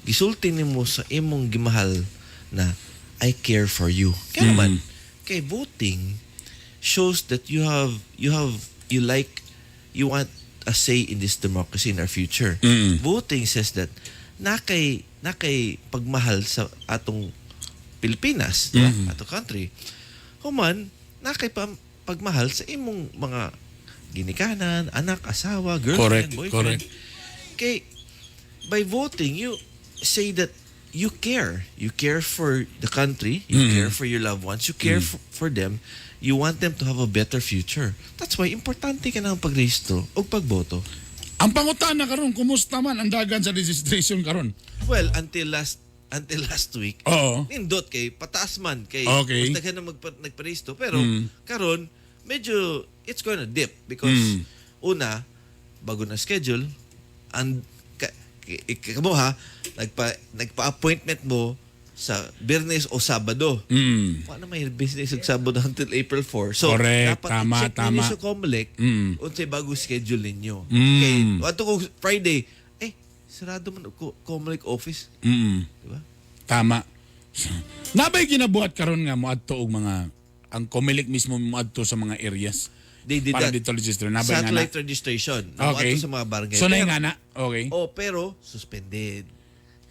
gisulti nimo sa imong gimahal na I care for you. Kaya naman, kay voting shows that you want a say in this democracy in our future. Voting says that nakay pagmahal sa atong Pilipinas, atong country. Human, nakay pagmahal sa imong mga ginikanan, anak, asawa, girlfriend, boyfriend. Correct. Okay, by voting, you say that you care. You care for the country. You care for your loved ones. You care for them. You want them to have a better future. That's why importante ka na ang pagrehistro o pagboto. Ang pangutana karon, kumusta man ang dagan sa registration karon? Well, until last week, Oo. nindot kay pataas man kay Okay. mas daghan na nagparehisto pero karon medyo it's gonna dip because una bago na schedule and kamo ha nagpa-appointment mo sa Biyernes o Sabado. Paano may business sa Sabado until April 4? So, Correct. dapat Tama, i-check tama. ninyo sa Comelec unsay bago schedule ninyo. Mm. Okay, ato ko Friday, sarado man ko Comelec office. Diba? Tama. Nabay ginabuhat karon nga moadto og mga ang Comelec mismo moadto sa mga areas. They did para that. dito register. Nabay nga na. Satellite registration. Okay. Sa mga barangay. So na Pero- nga na. Okay. pero suspended.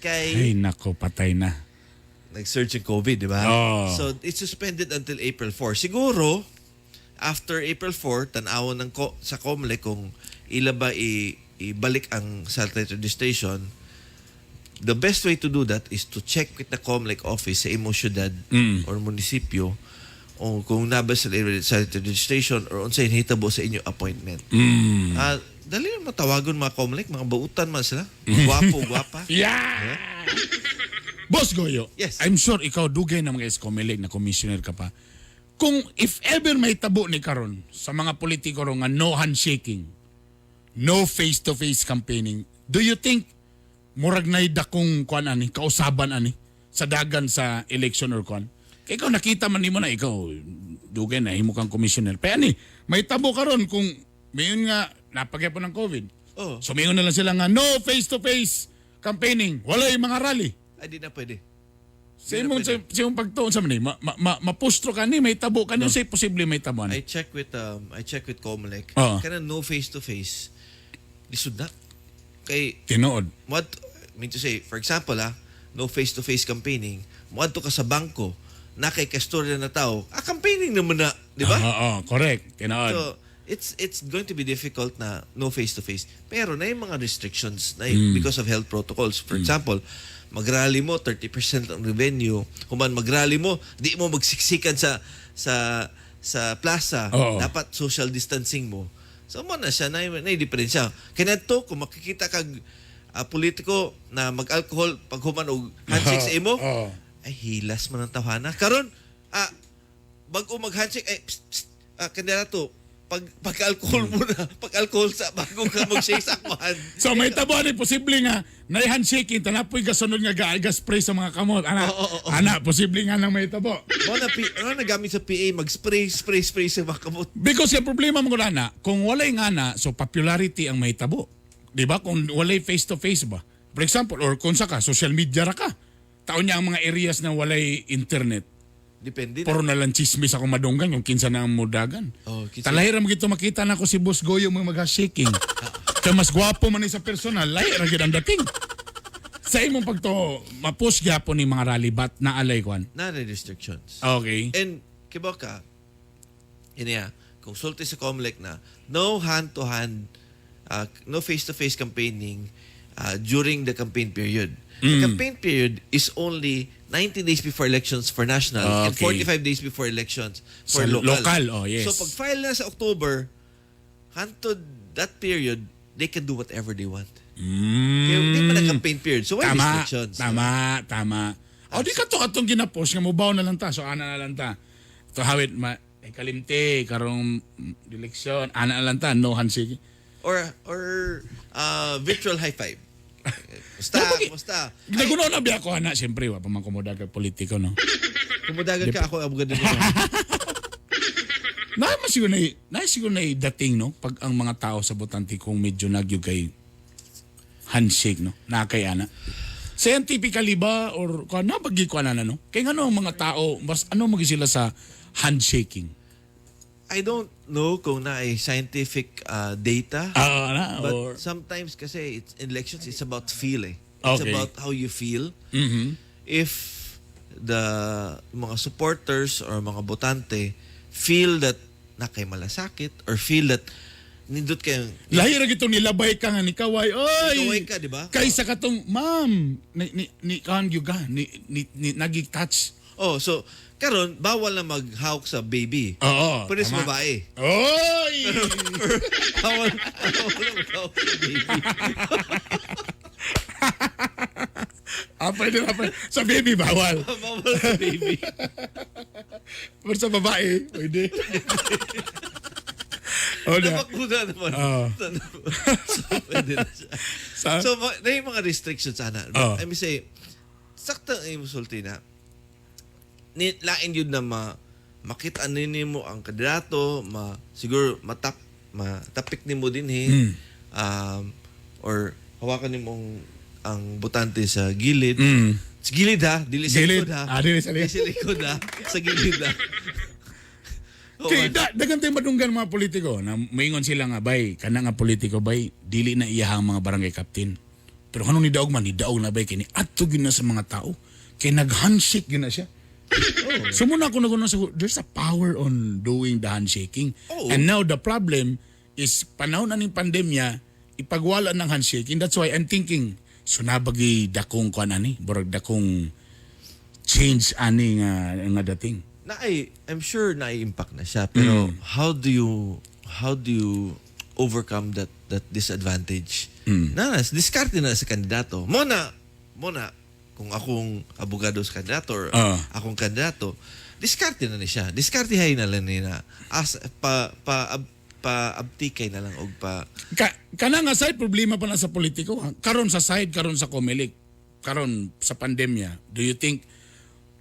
Kay Ay nako, patay na. nag-surge yung COVID, di ba? Oh. So, it's suspended until April 4. Siguro, after April 4, tanawon ng sa Comelec kung ila ba ibalik ang satellite registration, the best way to do that is to check with the Comelec office sa imong syudad or munisipyo o kung naba sa satellite registration or unsay hitabo sa inyo appointment. Dali na matawagon mga Comelec, mga bautan man sila. Gwapo, gwapa. Yeah! Boss Goyo, Yes. I'm sure ikaw dugay na mga Comelec na commissioner ka pa. Kung if ever may tabo ni karon sa mga politiko ro nga no handshaking, no face-to-face campaigning, do you think murag nay dakong kuan ani, kausaban ani sa dagan sa election or kuan? Kay ikaw nakita man nimo na ikaw dugay na himo kang commissioner. Pero ani, may tabo karon kung mayon nga napagyapo ng COVID. Oh. So mayon na lang sila nga no face-to-face campaigning, wala yung mga rally. Ay, di na pwede. Sa imong pagtuon sa mani, mapustro ka ni, may tabo ka ni, say posible may tabo I ni. check with Comelec. Oo. Kana no face to face. Lisod na. Kay Tinuod. what mean to say, for example, no face to face campaigning. Muadto ka sa bangko, na kay kastorya na tao. Campaigning naman na, di ba? Oo, correct. Tinuod. So, it's going to be difficult na no face to face. Pero na yung mga restrictions na because of health protocols. For example, mag-rally mo 30% ang revenue. Human mag-rally mo, di mo magsiksikan sa plaza. Oo. Dapat social distancing mo. So mo na siya na yung diferensya. Kaya to kung makikita kag politiko na mag-alcohol pag human og handshake sa imo, ay hilas man ang tawhana. Karon bago mag-handshake kandidato pag-alcohol muna, pag-alcohol sa bago ka mag-shake sa akuhan. So may tabo ni posible nga na handshaking tanapoy gasunod nga ga-spray sa mga kamot. Ana, posible nga nang may tabo. Ano na gamit sa PA mag-spray sa mga kamot. Because yung problema mo na, kung walay nga na, so popularity ang may tabo. Di ba? Kung walay face-to-face ba? For example, or kung saka, social media ra ka. Taon niya ang mga areas na walay internet. Depende Puro na lang chismis ako madunggan yung kinsa na ang mudagan. Talahira mo gito makita na ko si Boss Goyo mo mag-shaking. Kaya mas gwapo man sa personal, lahira gid ang dating. Sa imong pagto, mapush gyapon ni mga rally bat na alay kwan. Na restrictions. Okay. And kiboka, konsulti sa Comelec na no hand-to-hand, no face-to-face campaigning during the campaign period. The campaign period is only 90 days before elections for national and 45 days before elections for local. Yes. So pag file na sa October, hantod that period, they can do whatever they want. Kaya hindi pa na campaign period. So why restrictions? Tama. O di ka to atong ginapost nga mubaw na lang ta. So ana na lang ta. To hawit kalimti karong eleksyon, ana na lang ta, no handshake. Or virtual high five. Basta. Naguno na biya ko ana, siyempre wa pa man komoda ka politiko no. Kumudagan ka ako abogado nito. Siguro na dating no pag ang mga tao sa botante kung medyo nagyug kay handshake no, na kay ana. Scientifically ba or kana bagi ko ana no? Kay ngano ang mga tao mas ano magi sila sa handshaking? I don't know kung na ay scientific data. But sometimes kasi it's elections, it's about feel eh. It's about how you feel. If the mga supporters or mga botante feel that na kay malasakit or feel that nindot kayo. Lahi ra gito nilabay ka nga ni Kaway. Oy. Kaway ka, di ba? Kaysa katong ma'am ni kan gyud ka ni nagi-touch. Oh, so karon bawal na maghawak sa baby. Oo. Pero sa tama. babae. Oy. Bawal na maghawak sa baby. Pwede na pwede. Sa baby bawal. Bawal sa baby. Pero sa babae, pwede. O na. Napakuna naman. So, pwede na siya. So, na yung mga restrictions sana. I mean say, saktang ay musulti na, lain yun na makita mo ang kandidato, siguro matapik ni mo din or hawakan ni mong ang botante sa gilid. Sa gilid ha, dili sa likod ha. Dili sa likod ha. Sa gilid ha. Kaya dagan tayong madunggan mga politiko na maingon sila nga bay, kana nga politiko bay, dili na iyahang mga barangay captain. Pero kanong ni Daog man, ni Daog na bay kini adto gyud na sa mga tao. Kay nag-handshake gyud na siya. So muna ako nagunan sa there's a power on doing the handshaking. And now the problem is panahon na ning pandemya, ipagwala ng handshaking. That's why I'm thinking so nabagi dakong kuan ani, burag dakong change ani nga dating. I'm sure na-impact na siya, pero how do you overcome that disadvantage? Diskarte na sa kandidato. Muna kung akong abogado sa kandidato or akong kandidato, diskarte na ni siya. Diskartehay na lang nila as abtikay na lang og kana nga side problema pa na sa politiko. Karon sa side, karon sa Comelec, karon sa pandemya. Do you think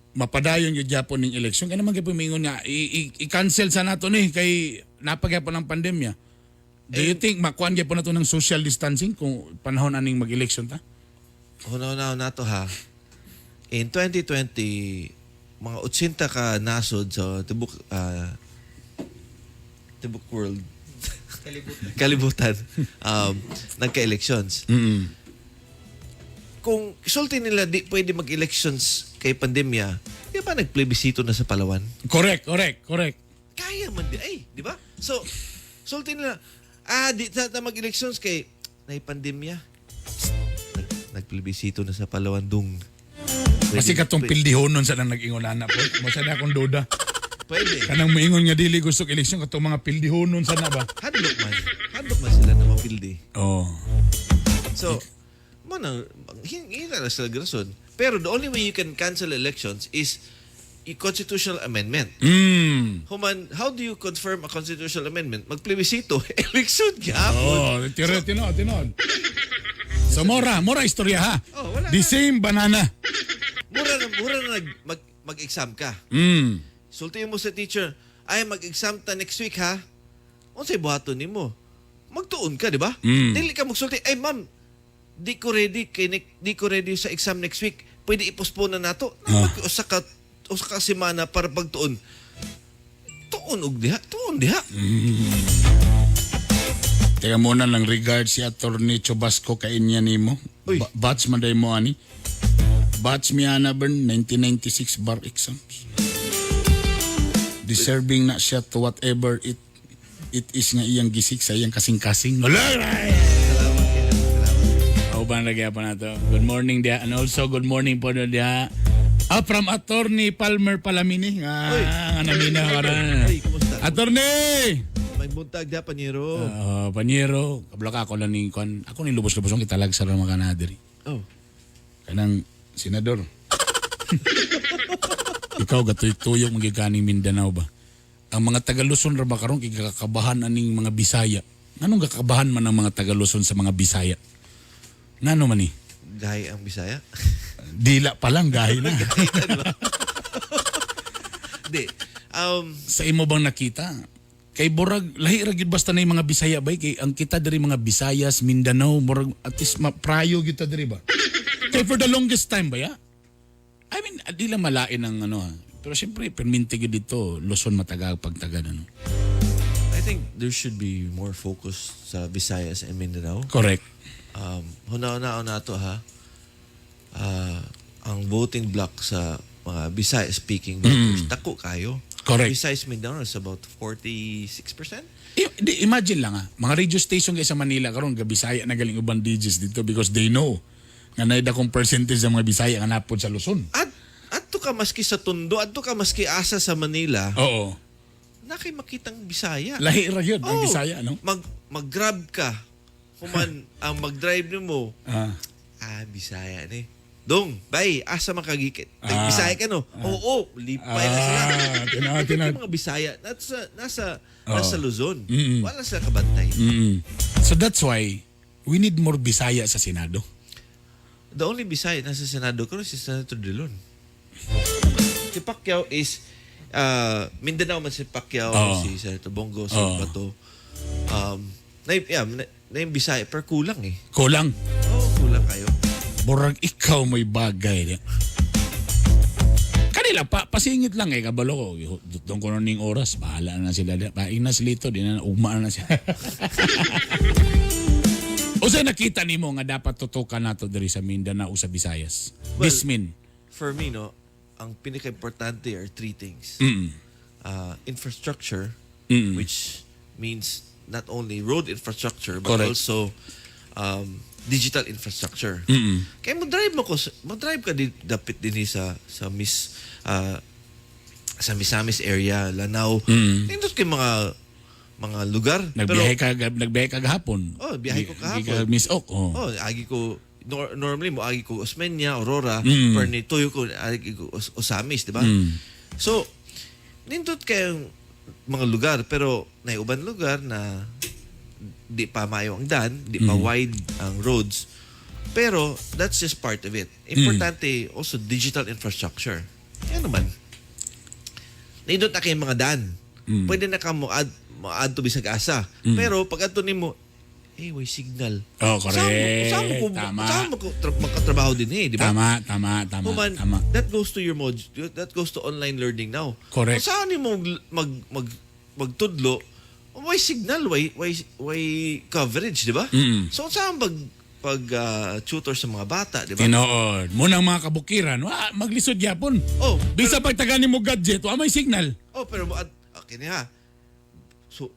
mapadayon yung Japon ng eleksyon? Kaya naman kayo pumingon nga, i-cancel sa nato ni kay napagyapo ng pandemya. Do you think makuan gyapon nato ng social distancing kung panahon aning mag-eleksyon ta? Hunaw nato ha. In 2020, mga 80 ka nasod sa tibok world. Kalibutan. Nagka-elections. Kung isulti nila di pwede mag-elections kay pandemya, di ba nagplebisito na sa Palawan? Correct. Kaya man di ba? So, sulti nila, di na mag-elections kay pandemya. Nagplebisito na sa Palawan dung. Kasi katong pildihonon sa nang nag-ingon po. Masa na akong duda. Pwede. Kanang moingon nga dili gusto eleksyon katong mga pildihonon sana ba? Hadlok man sila na mapildi. So, hindi na sila rason. Pero the only way you can cancel elections is a constitutional amendment. Human, how do you confirm a constitutional amendment? Magplebisito, election gyapon. Tinod. So mora istorya ha. The same banana. Mura na mag-exam ka. Sulti mo sa teacher, ay mag-exam ta next week ha. Unsay buhaton nimo? Magtuon ka, di ba? Dili ka magsulti, ay ma'am, di ko ready sa exam next week. Pwede i-postpone na nato. Usa ka semana para pagtuon. Tuon diha. Teka muna lang regard si Attorney Chubasco kainya nimo. Batch man day mo ani. Batch mi ana burn 1996 bar exams. Deserving na siya to whatever it is nga iyang gisik sa iyang kasing-kasing. Bang nagyapan na to. Good morning dia. And also good morning po dia. From Attorney Palmer Palamini. Namina ka rin. Attorney! May buntag dia, Panyero. Panyero. Kabla ka ako lang ni Kwan. Ako ni lubos-lubos ang kitalag sa mga kanadiri. Kanang senador. Ikaw gatoy-tuyok magigkaning Mindanao ba? Ang mga Taga-Luzon ra ba karon kikakabahan aning mga Bisaya? Anong kakabahan man ang mga Taga-Luzon sa mga Bisaya? Ngano man ni? Gahi ang Bisaya? Dila pa lang, gahi na. Di. Sa imo bang nakita? Kay Borag, lahi ra gyud basta na yung mga Bisaya ba? Kay ang kita diri mga Bisayas, Mindanao, Borag, at least prayo kita diri ba? Kay for the longest time ba ya? I mean, di lang malain ang ano ha. Pero siyempre, perminti gyud dito, Luzon matagal pagtagan ano. I think there should be more focus sa Visayas and Mindanao. Correct. Huna-una na to ha. Ang voting block sa mga Bisaya speaking voters, dako kayo. Correct. Besides Mindanao, it's about 46%. Imagine lang mga radio station kay sa Manila karon ga Bisaya na galing ubang DJs dito because they know nga naida kong percentage ng mga Bisaya nga napod sa Luzon. Adto ka maski sa Tondo, adto ka maski asa sa Manila. Oo. Nakay makitang Bisaya. Lahi ra yun ang Bisaya, no? Mag-grab ka. Kuman ang mag-drive nimo. Bisaya ni. Dong, bay, asa makagikit. Bisaya ka no? Oo, lipay na sila. Tinawag. Mga Bisaya nasa Luzon. Wala sila kabantay. So that's why we need more Bisaya sa Senado. The only Bisaya nasa Senado ko si Senator Drilon. Si Pacquiao is Mindanao man si Pacquiao, si Senator Bongo, si Bato. Na yung Bisaya per kulang eh. Kulang? Kulang kayo. Burag ikaw may bagay. Kanila pasingit lang kabalo ko. Doon ko na ning oras, bahala na sila. Paing na silito, di na ugma na siya. O sa nakita nimo nga dapat tutukan nato diri sa Mindanao sa Visayas. Bismin. For me no, ang pinaka-importante are three things. Infrastructure, which means not only road infrastructure but correct. Also digital infrastructure. Kaya mag-drive ka dapit din sa Misamis area, Lanao. Nindot kay mga lugar. Nagbiyahe ka gahapon. Biyahe ko kahapon. Miss Ok. Agi ko normally mo agi ko Osmeña, Aurora, per ni tuyo ko agi ko Osamis, di ba? So nindot kay mga lugar pero na uban lugar na di pa maayo ang daan, di pa wide ang roads. Pero that's just part of it. Importante also digital infrastructure. Yan naman. Nindot na kay mga daan. Pwede na ka mo add to bisag asa. Pero pag adto nimo way signal. Correct. Saan mo magkatrabaho din di ba? Tama. That goes to your that goes to online learning now. Correct. Saan mo magtudlo, way signal, way coverage, di ba? So saan pag tutor sa mga bata, di ba? Tinood. Munang mga kabukiran, maglisod yapon. Bisa pag tagani mo gadget, may signal. Pero okay na. So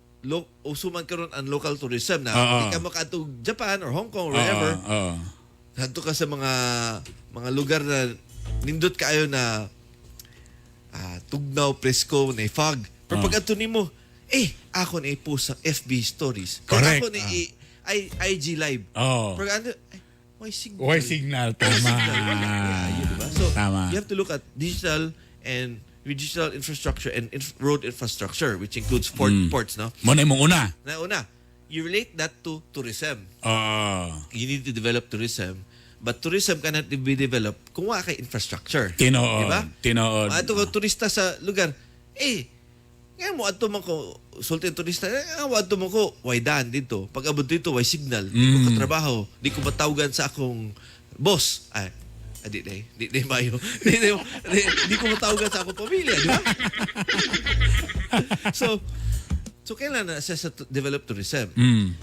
usuman karon ang local tourism na hindi ka makaadto Japan or Hong Kong or wherever. Hadto ka sa mga lugar na nindot kaayo na tugnaw, presko, na fog. Pero pag adto nimo, ako na i-post sa FB stories. Correct. Ako na IG live. Pero why signal? Why signal? Tama. Diba? So, tama. You have to look at digital infrastructure and road infrastructure, which includes ports, no? Muna mong una. You relate that to tourism. You need to develop tourism. But tourism cannot be developed kung wala kay infrastructure. Tinood. Diba? Tinood. Ato ka turista sa lugar, ngayon mo ato man ko sultan turista, mo ato man ko way daan dito. Pag abot dito way signal, di ko katrabaho, di ko matawagan sa akong boss. Di mayo. Di ko matawagan sa akong pamilya, di ba? So kailan na sa develop tourism.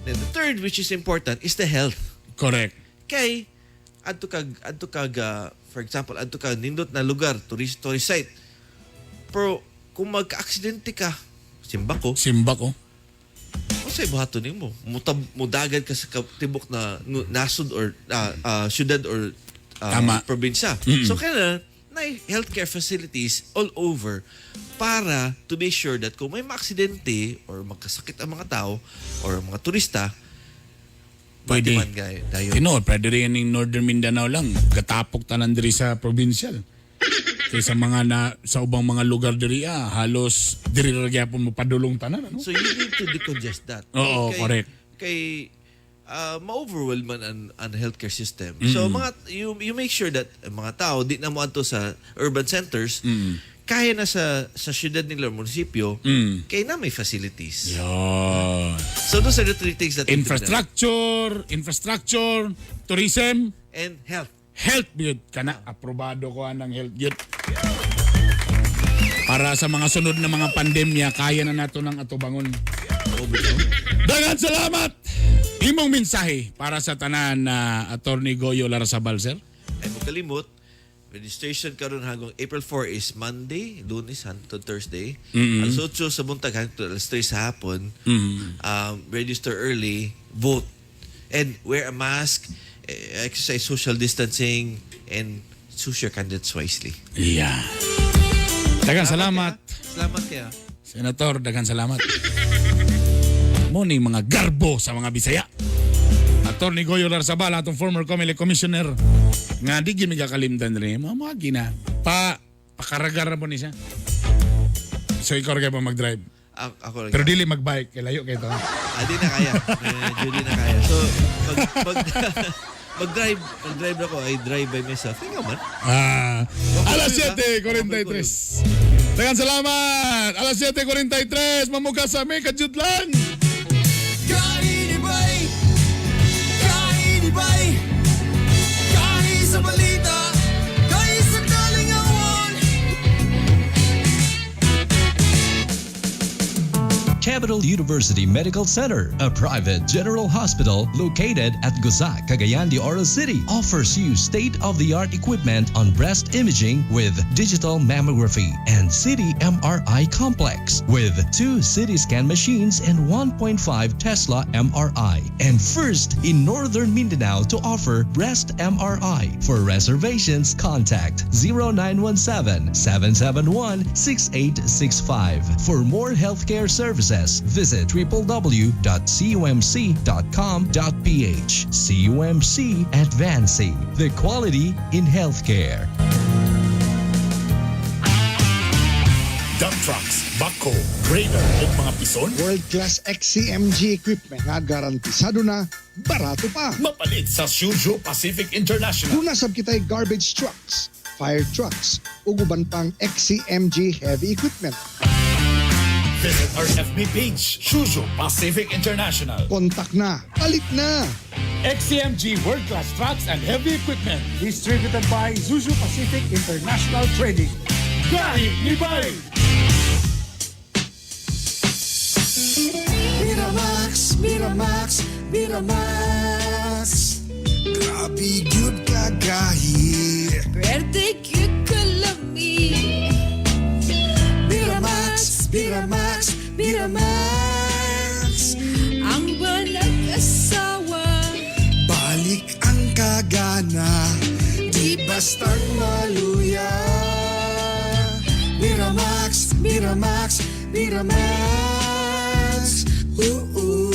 Then the third, which is important, is the health. Correct. Kay adto kag for example, adto ka nindot na lugar, tourist site. Pero kung magka-aksidente ka, simba ko. Sa ibuhaton nimo, mudagad ka sa tibok na nasod or syudad or probinsya. So kaya na healthcare facilities all over para to be sure that kung may maaksidente or magkasakit ang mga tao or mga turista, pwede. Pwede rin yung Northern Mindanao lang. Gatapok tanan diri sa provincial. Kaysa sa ubang mga lugar diri halos diri ra gyapon mo padulong tanan, ano? So you need to decongest that. Correct. Kay ma-overwhelm man ang healthcare system. So you make sure that mga tao di na mo adto sa urban centers, kaya na sa syudad nila munisipyo, kaya na may facilities. So those are the three things that infrastructure, tourism, and health. Health yun. Aprobado ko ng health yun. Para sa mga sunod na mga pandemya, kaya na nato ng atubangon. Dagan salamat! Imong mensahe para sa tanan na Attorney Goyo Larrazabal, sir? Ay mo kalimot, registration karon hanggang April 4 is Monday, Lunes hangtod Thursday. Mm-mm. Alas 8 sa buntag hangtod alas 3 sa hapon. Register early, vote, and wear a mask, exercise social distancing, and choose your candidates wisely. Yeah. Dagan salamat. Salamat kaya. Senator, dagan salamat. Mo ni mga garbo sa mga Bisaya. Attorney Goyo Larzabal, atong former COMELEC commissioner, nga di gini kakalimdan rin. Mga gina. Pakaragar mo ni siya. So ikaw rin pa mag-drive. Ako lang. Pero dili mag-bike. Kaya layo kayo ito. Di na kaya. Di na kaya. So, mag-drive ako. I drive by myself. Tingnan man. Alas 7:43. Dagan salamat. Alas 7:43. Mamugas sa may kadjudlan. Kainibay, kainibay, kahit sa balita, kahit sa kalingawan. Capital University Medical Center, a private general hospital located at Guzac, Cagayan de Oro City, offers you state-of-the-art equipment on breast imaging with digital mammography and CT MRI complex with 2 CT scan machines and 1.5 Tesla MRI, and first in Northern Mindanao to offer breast MRI. For reservations, contact 0917-771-6865. For more healthcare services, visit www.cumc.com.ph. CUMC Advancing the Quality in Healthcare. Dump trucks, backhoe, grader o mga pison, World-class XCMG equipment nga garantisado na, barato pa. mapalit sa Suzhou Pacific International. Kung nasab kita'y garbage trucks, fire trucks, ug uban pang XCMG heavy equipment. Visit our FB page, Suzhou Pacific International. Kontak na, palit na. XCMG World-Class Trucks and Heavy Equipment. Distributed by Zuzu Pacific International Trading. Gari ni Bay! Miramax, Miramax, Miramax. Grabe good kagahi. Birthday cute kalami. Miramax, Miramax, Miramax. Ang balag asawa. Balik ang kagana, di bastang maluya. Miramax, Miramax, Miramax. Ooh.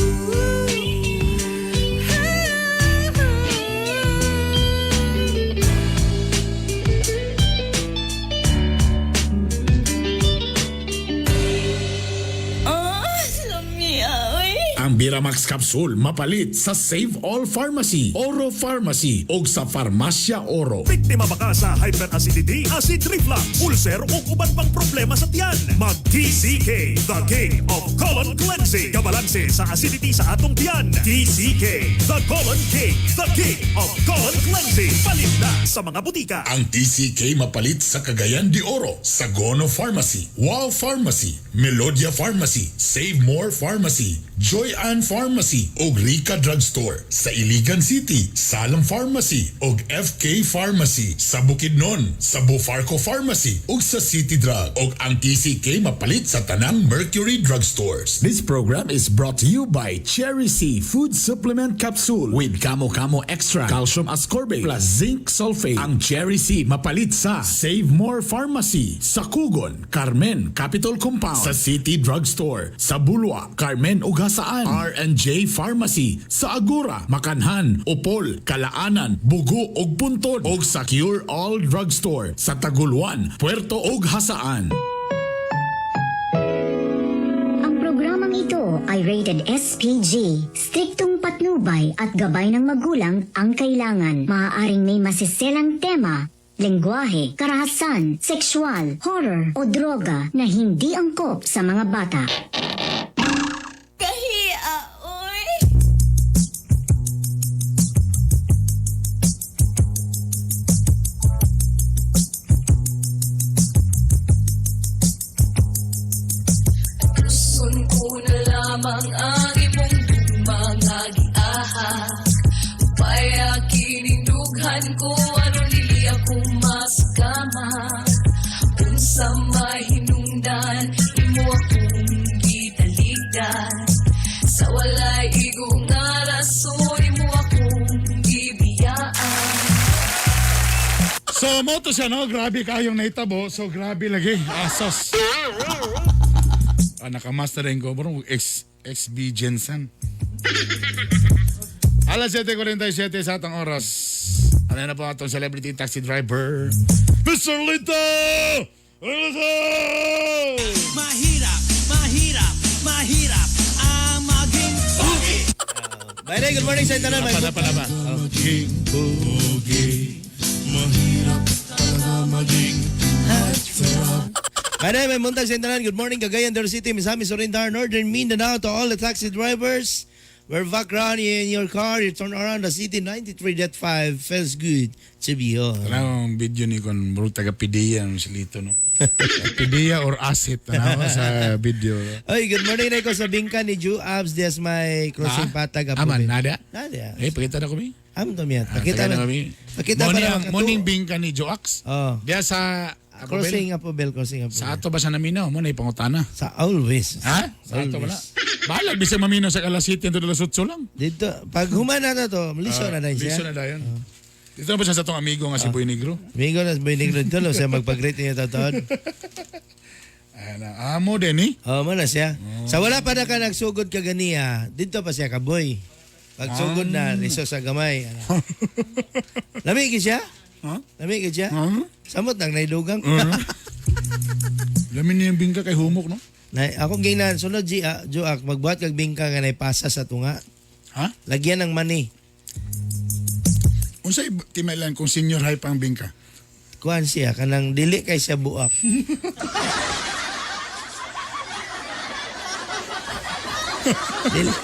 Ang Biramax Capsule mapalit sa Save All Pharmacy, Oro Pharmacy o sa Farmasya Oro. Biktima ba ka sa hyperacidity, acid reflux, ulcer o uban pang problema sa tiyan? Mag-TCK, the King of Colon Cleansing. Kabalanse sa acidity sa atong tiyan. TCK, the Colon King, the King of Colon Cleansing. Palit na sa mga butika. Ang TCK mapalit sa Cagayan de Oro, Sagono Pharmacy, Wow Pharmacy, Melodia Pharmacy, Save More Pharmacy, Joy Ann Pharmacy ug Rica Drugstore sa Iligan City, Salam Pharmacy ug FK Pharmacy sa Bukidnon, sa Bufarco Pharmacy ug sa City Drug, ug ang TCK mapalit sa tanang Mercury Drugstores. This program is brought to you by Cherry C Food Supplement Capsule with Camo Camo Extra, Calcium Ascorbate plus Zinc Sulfate. Ang Cherry C mapalit sa Save More Pharmacy, sa Kugon, Carmen Capital Compound, sa City Drugstore, sa Bulwa, Carmen ug Hasaan, R&J Pharmacy, sa Agora, Makanhan, Upol, Kalaanan, Bugo ug Puntod, ug sa Cure All Drugstore sa Taguluan, Puerto ug Hasaan. Ang programang ito ay rated SPG. Striktong patnubay at gabay ng magulang ang kailangan. Maaaring may masiselang tema, lengguwahe, karahasan, sexual, horror o droga na hindi angkop sa mga bata. Gusto ko na lamang ang imong mga giahak. Upaya kinindughan ko ano nili ako mas So, mo to siya, no? Grabe kayong naitabo. So, grabe lagi. Asos. Nakamaster rin ko. Bro, XB Jensen. Alas 7:47 sa atong oras. Ano na po atong celebrity taxi driver? Mr. Lito! Mahirap ang maging pogi. By the way, good morning sa ito na. Napa. Maging pogi. Mahirap talaga maging heartthrob. By the way, may muntag sa internet. Good morning, Cagayan del City, Misamis, Orindar, Northern Mindanao, to all the taxi drivers. We're back around in your car. You turn around the city 93.5. Feels good to be on. Ang video ni kon bro taga PDEA si Lito, no? PDEA or asset na sa video. Oy, good morning na ko sa bingka ni Ju Abs. There's my crossing patag. Aman, nada? Nada. Pakita na kami. Am to miya. Pakita na kami. Pakita pa na. Morning bingka ni Joax. Oh. Diya sa crossing Apobel. Sa ato ba sa naminaw mo na ipangutana? Sa always. Ha? Sa ato wala. Balag bisag maminaw sa alas 7 to alas 8 lang. Dito pag humana na to, liso na dahil siya. Liso na dahil. Dito na ba siya sa tong amigo nga si Boy Negro? Amigo na si Boy Negro dito lo siya magpag-rate niya tatawad. Amo din eh. Mo na siya. Sa wala pa na ka nagsugod ka ganiya, dito pa siya kaboy. Pag sugod na, liso sa gamay. Lamig siya? Lamig siya? Samot nang naidugang. Lamin niya yung bingka kay humok, no? Ako gingnan, sunod Joak, magbuhat kag bingka nga naipasa sa tunga. Ha? Lagyan ng mani. Unsay timailan kung senior high pang bingka? Kuan siya, kanang dili kay siya buak.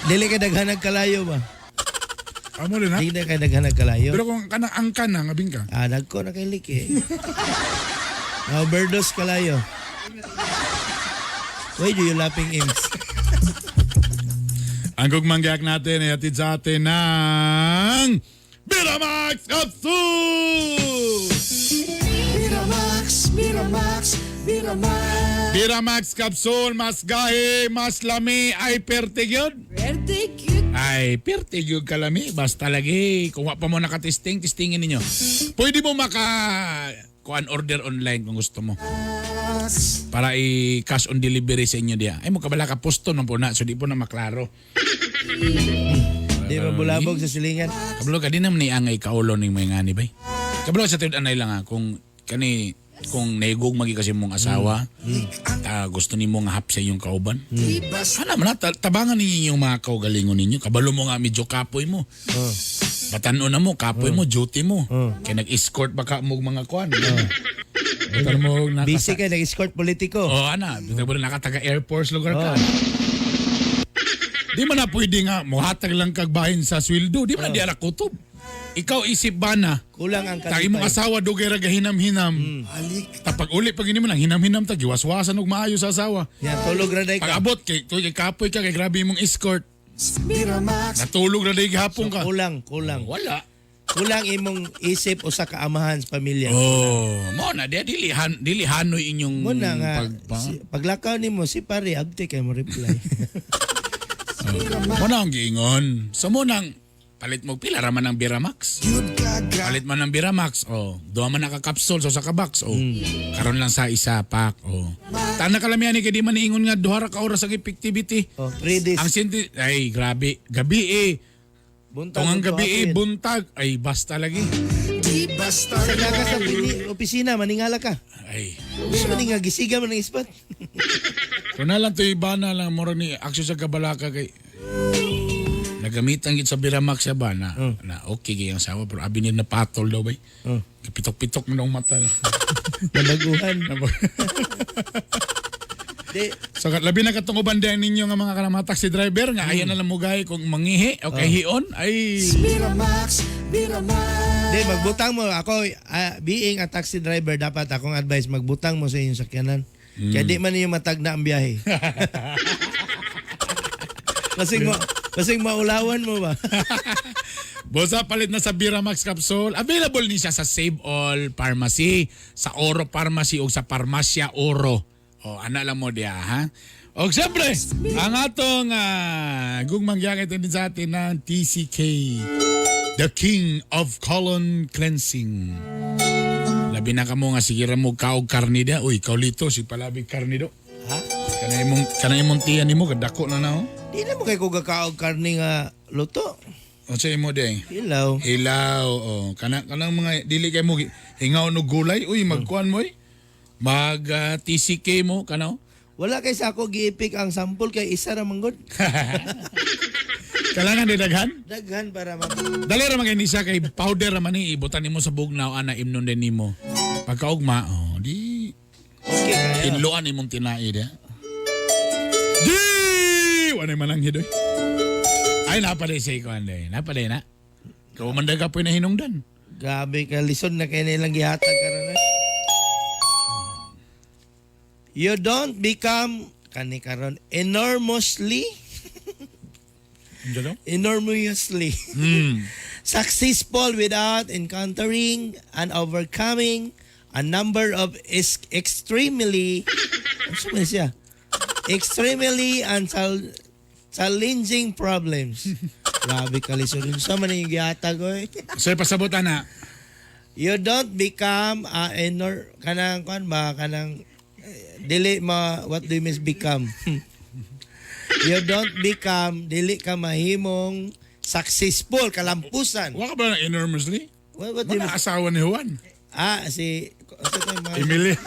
dili kay daghanag kalayo ba? Amo rin ha? Dili kay daghanag kalayo. Pero kung kanang angkan na nga bingka? Dagko na kay liki. Overdose kalayo. Why do you laughing, Ims? Ang gugmanggayak natin ay atid sa atin ng Miramax Capsule! Miramax Capsule, mas gahi, mas lami, ay pertigyod. Ay, pertigyod kalami. Basta lagi, kung wa pa mo nakatesting, testingin ninyo. Pwede mo kuan order online kung gusto mo. Para i-cash on delivery sa inyo diya. Ay mo kabala ka posto no po na so di po na maklaro. Di mabulabog sa silingan. Kabalo ka din naman ni angay kaulo ning may ngani bay. Kabalo sa tud anay lang kung naigog magi kasi mong asawa, gusto nimo nga hap sa iyong kauban. Ana man tabangan ninyo yung mga kaugalingon ninyo. Kabalo mo nga medyo kapoy mo. Batanon na mo, kapoy mo, duty mo. Kaya nag-escort baka mo mga kuan. Busy ka, nag-escort politiko. Ana, nakataga Air Force lugar ka. Di man na pwede nga, muhatag lang kagbahin sa sweldo. Di man na di anak kutob. Ikaw isip ba na? Kulang ang kalipay. Tagi mong asawa, dugay raga hinam-hinam. Tapag uli, pag mo lang hinam-hinam, tagi waswasan og maayo sa asawa. Yan, tulog na ka. Pag abot, kay kapoy ka, kay grabe mong escort. Natulog na dahi hapon ka. Kulang. Wala. Kulang imong isip o sa kaamahan sa pamilya. Mo na dia dilihanoy inyong mo na nga paglakaw nimo si pare agte kay mo reply. Mo na ang giingon. So mo nang palit mo pila raman ng Biramax. Palit man ng Biramax. Duha man nakakapsol so sa box. Karon lang sa isa pack. Tana kalamian ni kay di man niingon nga duha ra ka oras ang effectivity. 3 days. Ang ay grabe. Gabi buntag. Tungang gabi buntag. Ay basta lagi. Basta ka sa opisina maningala ka. Ay. Gusto ni nga gisiga man ng ispat. So na lang to iba na lang mura ni aksyon sa kabalaka kay nagamitan gid sa Biramax siya ba na okay kay ang sawa pero abi ni na patol daw bay. Pitok-pitok mo ng mata. Nabaguhan. So labi na katong ubandayan ninyo nga mga taxi driver nga ayan na lang mugay kung mangihi o kay hion ay Miramax. Magbutang mo ako being a taxi driver dapat akong advice magbutang mo sa inyong sakyanan. Kaya di man niyo matagna ang biyahe. Kasing maulawan mo ba? Bosa palit na sa Biramax Capsule. Available ni siya sa Save All Pharmacy, sa Oro Pharmacy o sa Parmasya Oro. Ana lang mo diya, ha? O siyempre, ang atong gugmangyakit din sa atin ng TCK, the King of Colon Cleansing. Labi na ka mo nga sige ra mo kaog karni dia. Uy, kaulito si palabi karni do. Ha? Kanay mong tiyan nimo kadako na na oh. Di na mo kay ko gakaog karne nga luto. O sa imo day? Ilaw. Ilaw, oh. Kanang mga dili kay mo hingaw no gulay. Uy, magkuan mo eh. Mag TCK mo kanaw. Wala kay sa ako giipik ang sample kay isa ra manggod. Kailangan di daghan? Daghan para Dali ra man kay nisa kay powder ra man ni ibutan nimo sa bugnaw ana imnon din nimo. Pagkaugma, oh, di okay kaya. inloan imong tinai dia. Di! Wala man lang hidoy. Ay napaday sa iko anday. Napaday na. Kau man daga poy na hinungdan. Grabe ka lisod na kay nilang gihatag karon. You don't become kani karon enormously successful without encountering and overcoming a number of extremely and challenging problems. Grabe ka lisod. Sa man yung gihatag oy. So pasabutan na. You don't become kanang dili ma what do you mean become? You don't become dili ka mahimong successful kalampusan. Wa ka ba ng enormously? What do you mean? Asawa ni Juan. Si Emily.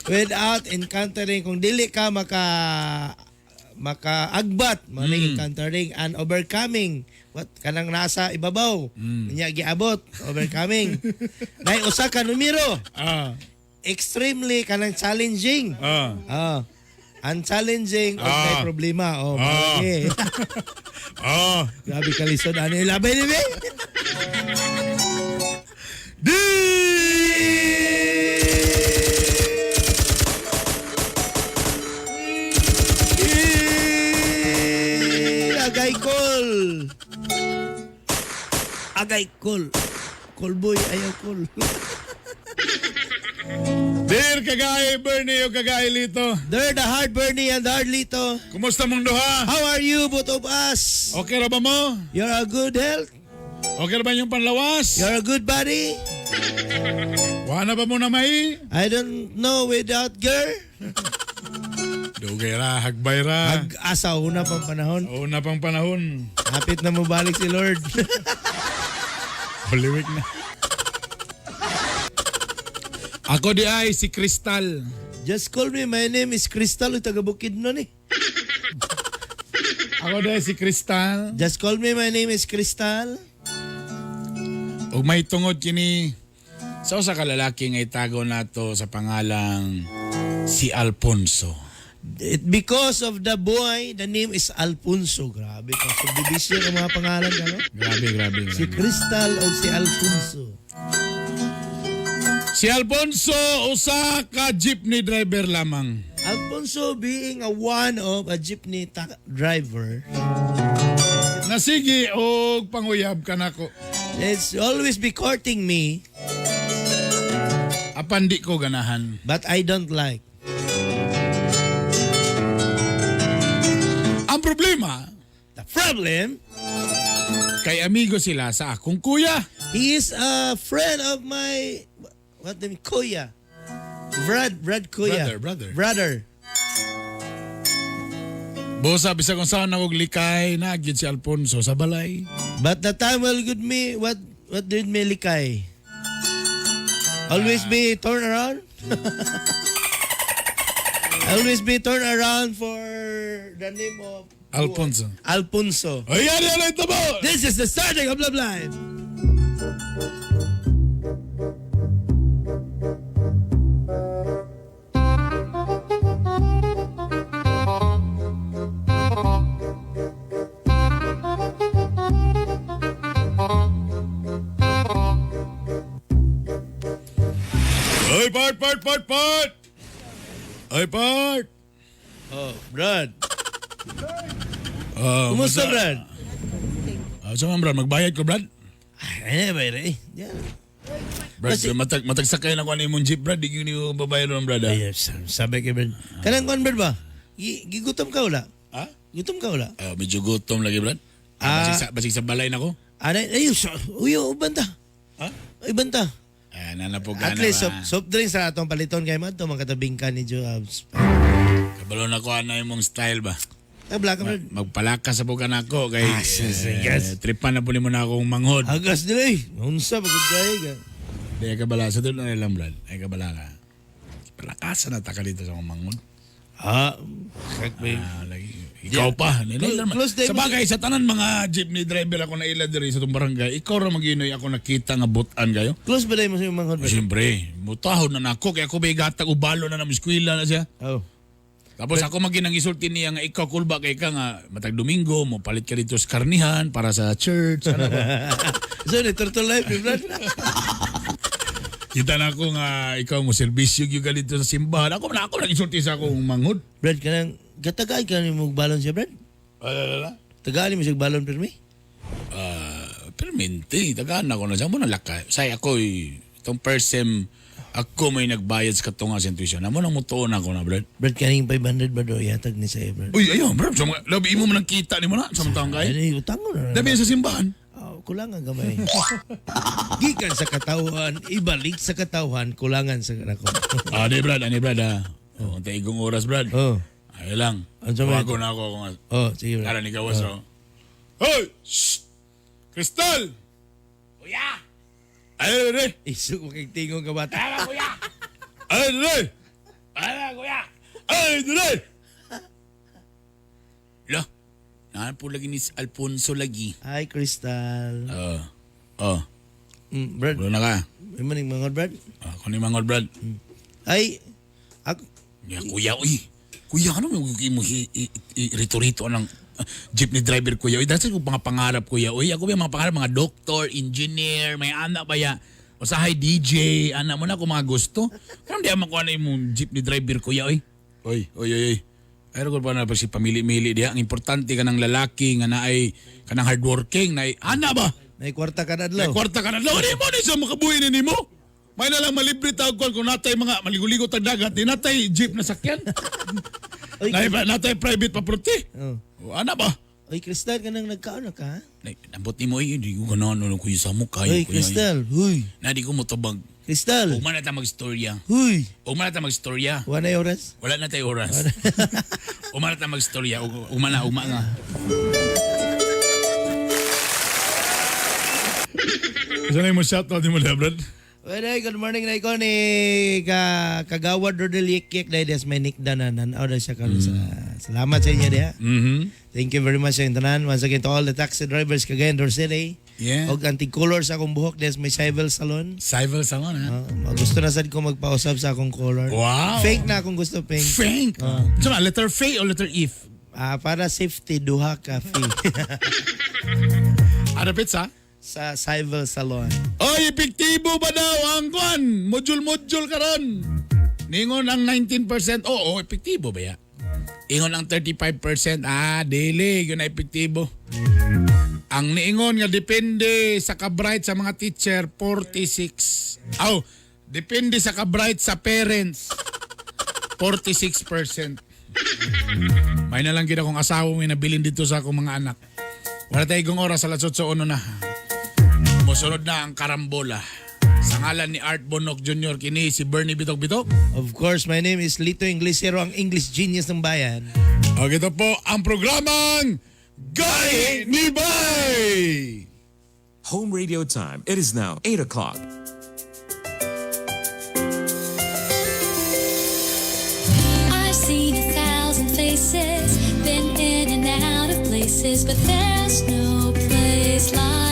Without encountering kung dili ka makaagbat encountering and overcoming what kanang nasa ibabaw nya giabot overcoming nay usa ka numero extremely kanang challenging and challenging may problema okay. Grabe ka lisod ano ilabay ni be Agay call. Call boy, ayaw call. Dear kagay Bernie o kagay Lito. They're the hard Bernie and the hard Lito. Kumusta mong duha? How are you, both of us? Okay ra ba mo? You're a good health? Okay ra ba yung panlawas? You're a good body? Wala ba mo na may? I don't know without girl. Dugay ra, hagbay ra. Asa, una pang panahon. Una pang panahon. Hapit na mo balik si Lord. Baliwik na. Ako di ay si Crystal. Just call me, my name is Crystal. Taga Bukidnon eh. Ako di ay si Crystal. Just call me, my name is Crystal. O may tungod kini sa usa ka lalaki nga itago nato sa pangalang si Alfonso. Because of the boy, the name is Alfonso. Grabe ka. Subdivision ang mga pangalan ka, no? Grabe. Si Crystal o si Alfonso. Si Alfonso, usa ka jeepney driver lamang. Alfonso being one of a jeepney driver. Nasigi og panguyab ka nako. Let's always be courting me. Apan di ko ganahan. But I don't like. Ang problema, the problem, kay amigo sila sa akong kuya. He is a friend of my, what the kuya? Brad kuya. Brother. Bosa, bisa kung saan ako likay, nagyod si Alfonso sa balay. But the time will good me, what did me likay? Always be turn around? Always be turned around for the name of Alfonso. Alfonso. Ayan ito mo! This is the starting of Love Live. Ay, part! Ay, part! Oh, Brad. Kumusta, Brad? Saan Brad? Magbayad ko, Brad? Ay, bayad eh. Yeah. Brad, matagsakay na ko ano yung jeep, Brad. Di ko babayad naman, Brad. Ay, sabi kay Brad. Kanang kon, Brad ba? Gigutom ka wala? Ha? Gutom ka wala? Medyo gutom lagi, Brad. Basig sa balay na ko. Uyo, banta. Ha? Ay, banta. Nanapugana At least, ba? soft drinks sa atong paliton kay man, ito, makatabing ka ni Joabs. Kabalo na ko ano yung mong style ba? Tabla ka, Brad. Magpalakas sa bukan ako kay yes. tripan na po mo na akong manghod. Agas nila eh. Unsa, pagod ka. Di ay kabala. Sa doon na nilang Brad. Ay kabala ka. Palakasan na taka dito sa mga manghod. Lagi. Ikaw pa. Sa bagay, sa tanan mga jeepney driver ako na ila diri sa itong barangay, ikaw ra maginoy ako nakita nga butan kayo. Close ba mo sa yung manghod? Siyempre, mutahon na nako kaya ako may gatag ubalo na eskwela na siya. Oh. Tapos ako maginang isulti niya nga ikaw kulba kay ka nga matag Domingo mo palit ka dito sa karnihan para sa church. Ano ba? So, turtle life, Brad. Kita na ako nga ikaw mo serbisyo yung dito sa simbahan. Ako nang isulti sa akong manghod. Brad, kanang gatagaan ka ni mo balon siya, Brad? Tagaan mo siya balon, permi? Perminti. Tagaan ako na siya. Muna laka. Say ako itong first sem ako may nagbayad sa katunga sa tuition. Amo nang mutuon ako na, Brad. Brad, kaning 500 ba do yatag ni sa'yo, Brad? Uy, ayun, Brad. Labi mo man ang kita ni mo na. Sa mga kay. Ay, utang mo na. Labi sa simbahan. Kulangan gamay. Gikan sa katawhan, ibalik sa katawhan, kulangan sa ako. Ani Brad. Oh, ang taigong oras, Brad. Oh. Ay lang. Tawago na ako. Sige, Brad. Ara ni gawas, Hoy! Shh! Crystal! Kuya! Ay, re! Isuk mo kay tingong ka bata. Ay, kuya! Ay, re! Ay, kuya! Ay, re! Lo, naan po lagi ni Alfonso lagi. Hi, Crystal. Brad. Wala na ka. May maning mangod, Brad? Ako ni mangod, Brad. Ay, ako. Ya, kuya, uy. Kuya, ano mo rito-rito ng jeepney driver, kuya? Uy, dahil ko mga pangarap, kuya. Uy, ako may mga pangarap, mga doktor, engineer, may anak ba ya? O sa hi DJ, anak mo na ako mga gusto. Kaya hindi ako makuha na yung jeepney driver, kuya, uy. Uy. Pero kung pa na pag si pamili-mili diya, ang importante ka ng lalaki, nga na ay, ka ng hardworking, na ay, anak ba? Na kwarta ka na dalaw. Na kwarta ka na dalaw. Ano mo na sa makabuhin ni mo? May na lang malibre tawag ko kung natay mga maligo-ligo tag dagat, di natay jeep na sakyan. Natay private property. Ano ba? Oy, Crystal, ka nang nagkaano ka? Nambot ni mo hindi ko ganano ng kuya sa mukha. Oy, Crystal, huy. Na di ko mo tabag. Crystal. Huwag man na tayo mag-storya. Huy. Huwag man na tayo mag-storya. Wala na oras? Wala na tayo oras. Huwag man na tayo mag-storya. Huwag man na, nga. Saan na yung shoutout ni mo, Brad? Well, good morning na ikaw ni Kagawad Rodel Yik dahil des may nikda na nanaw na siya karon sa salamat sa inyo diha. Thank you very much sa tanan. Once again to all the taxi drivers Cagayan de City. Yeah. Og anti-color sa akong buhok des may Cyvel Salon. Cyvel Salon, ha? Gusto na sad ko magpausap sa akong color. Wow. Fake na akong gusto pink. Fake? So, letter F o letter if? Para safety, duha ka fee. Ano pizza? Sa Cyvel Salon. Oy, epektibo ba daw ang kwan? Module karon. Ningon ang 19%. Oo, epektibo ba ya? Ingon ang 35%. Dili, yun na epektibo. Ang niingon nga depende sa ka-bright sa mga teacher, 46. Depende sa ka-bright sa parents, 46%. May na lang gina kong asawa may nabilin dito sa akong mga anak. Wala tayong oras, alas 8:01 na. Musunod na ang karambola. Sa ngalan ni Art Bonok Jr. kini si Bernie Bitok-Bitok. Of course, my name is Lito Inglesero, ang English genius ng bayan. Okay, ito po ang programang Gahi ni Bay! Home radio time. It is now 8 o'clock. I've seen 1,000 faces, been in and out of places, but there's no place like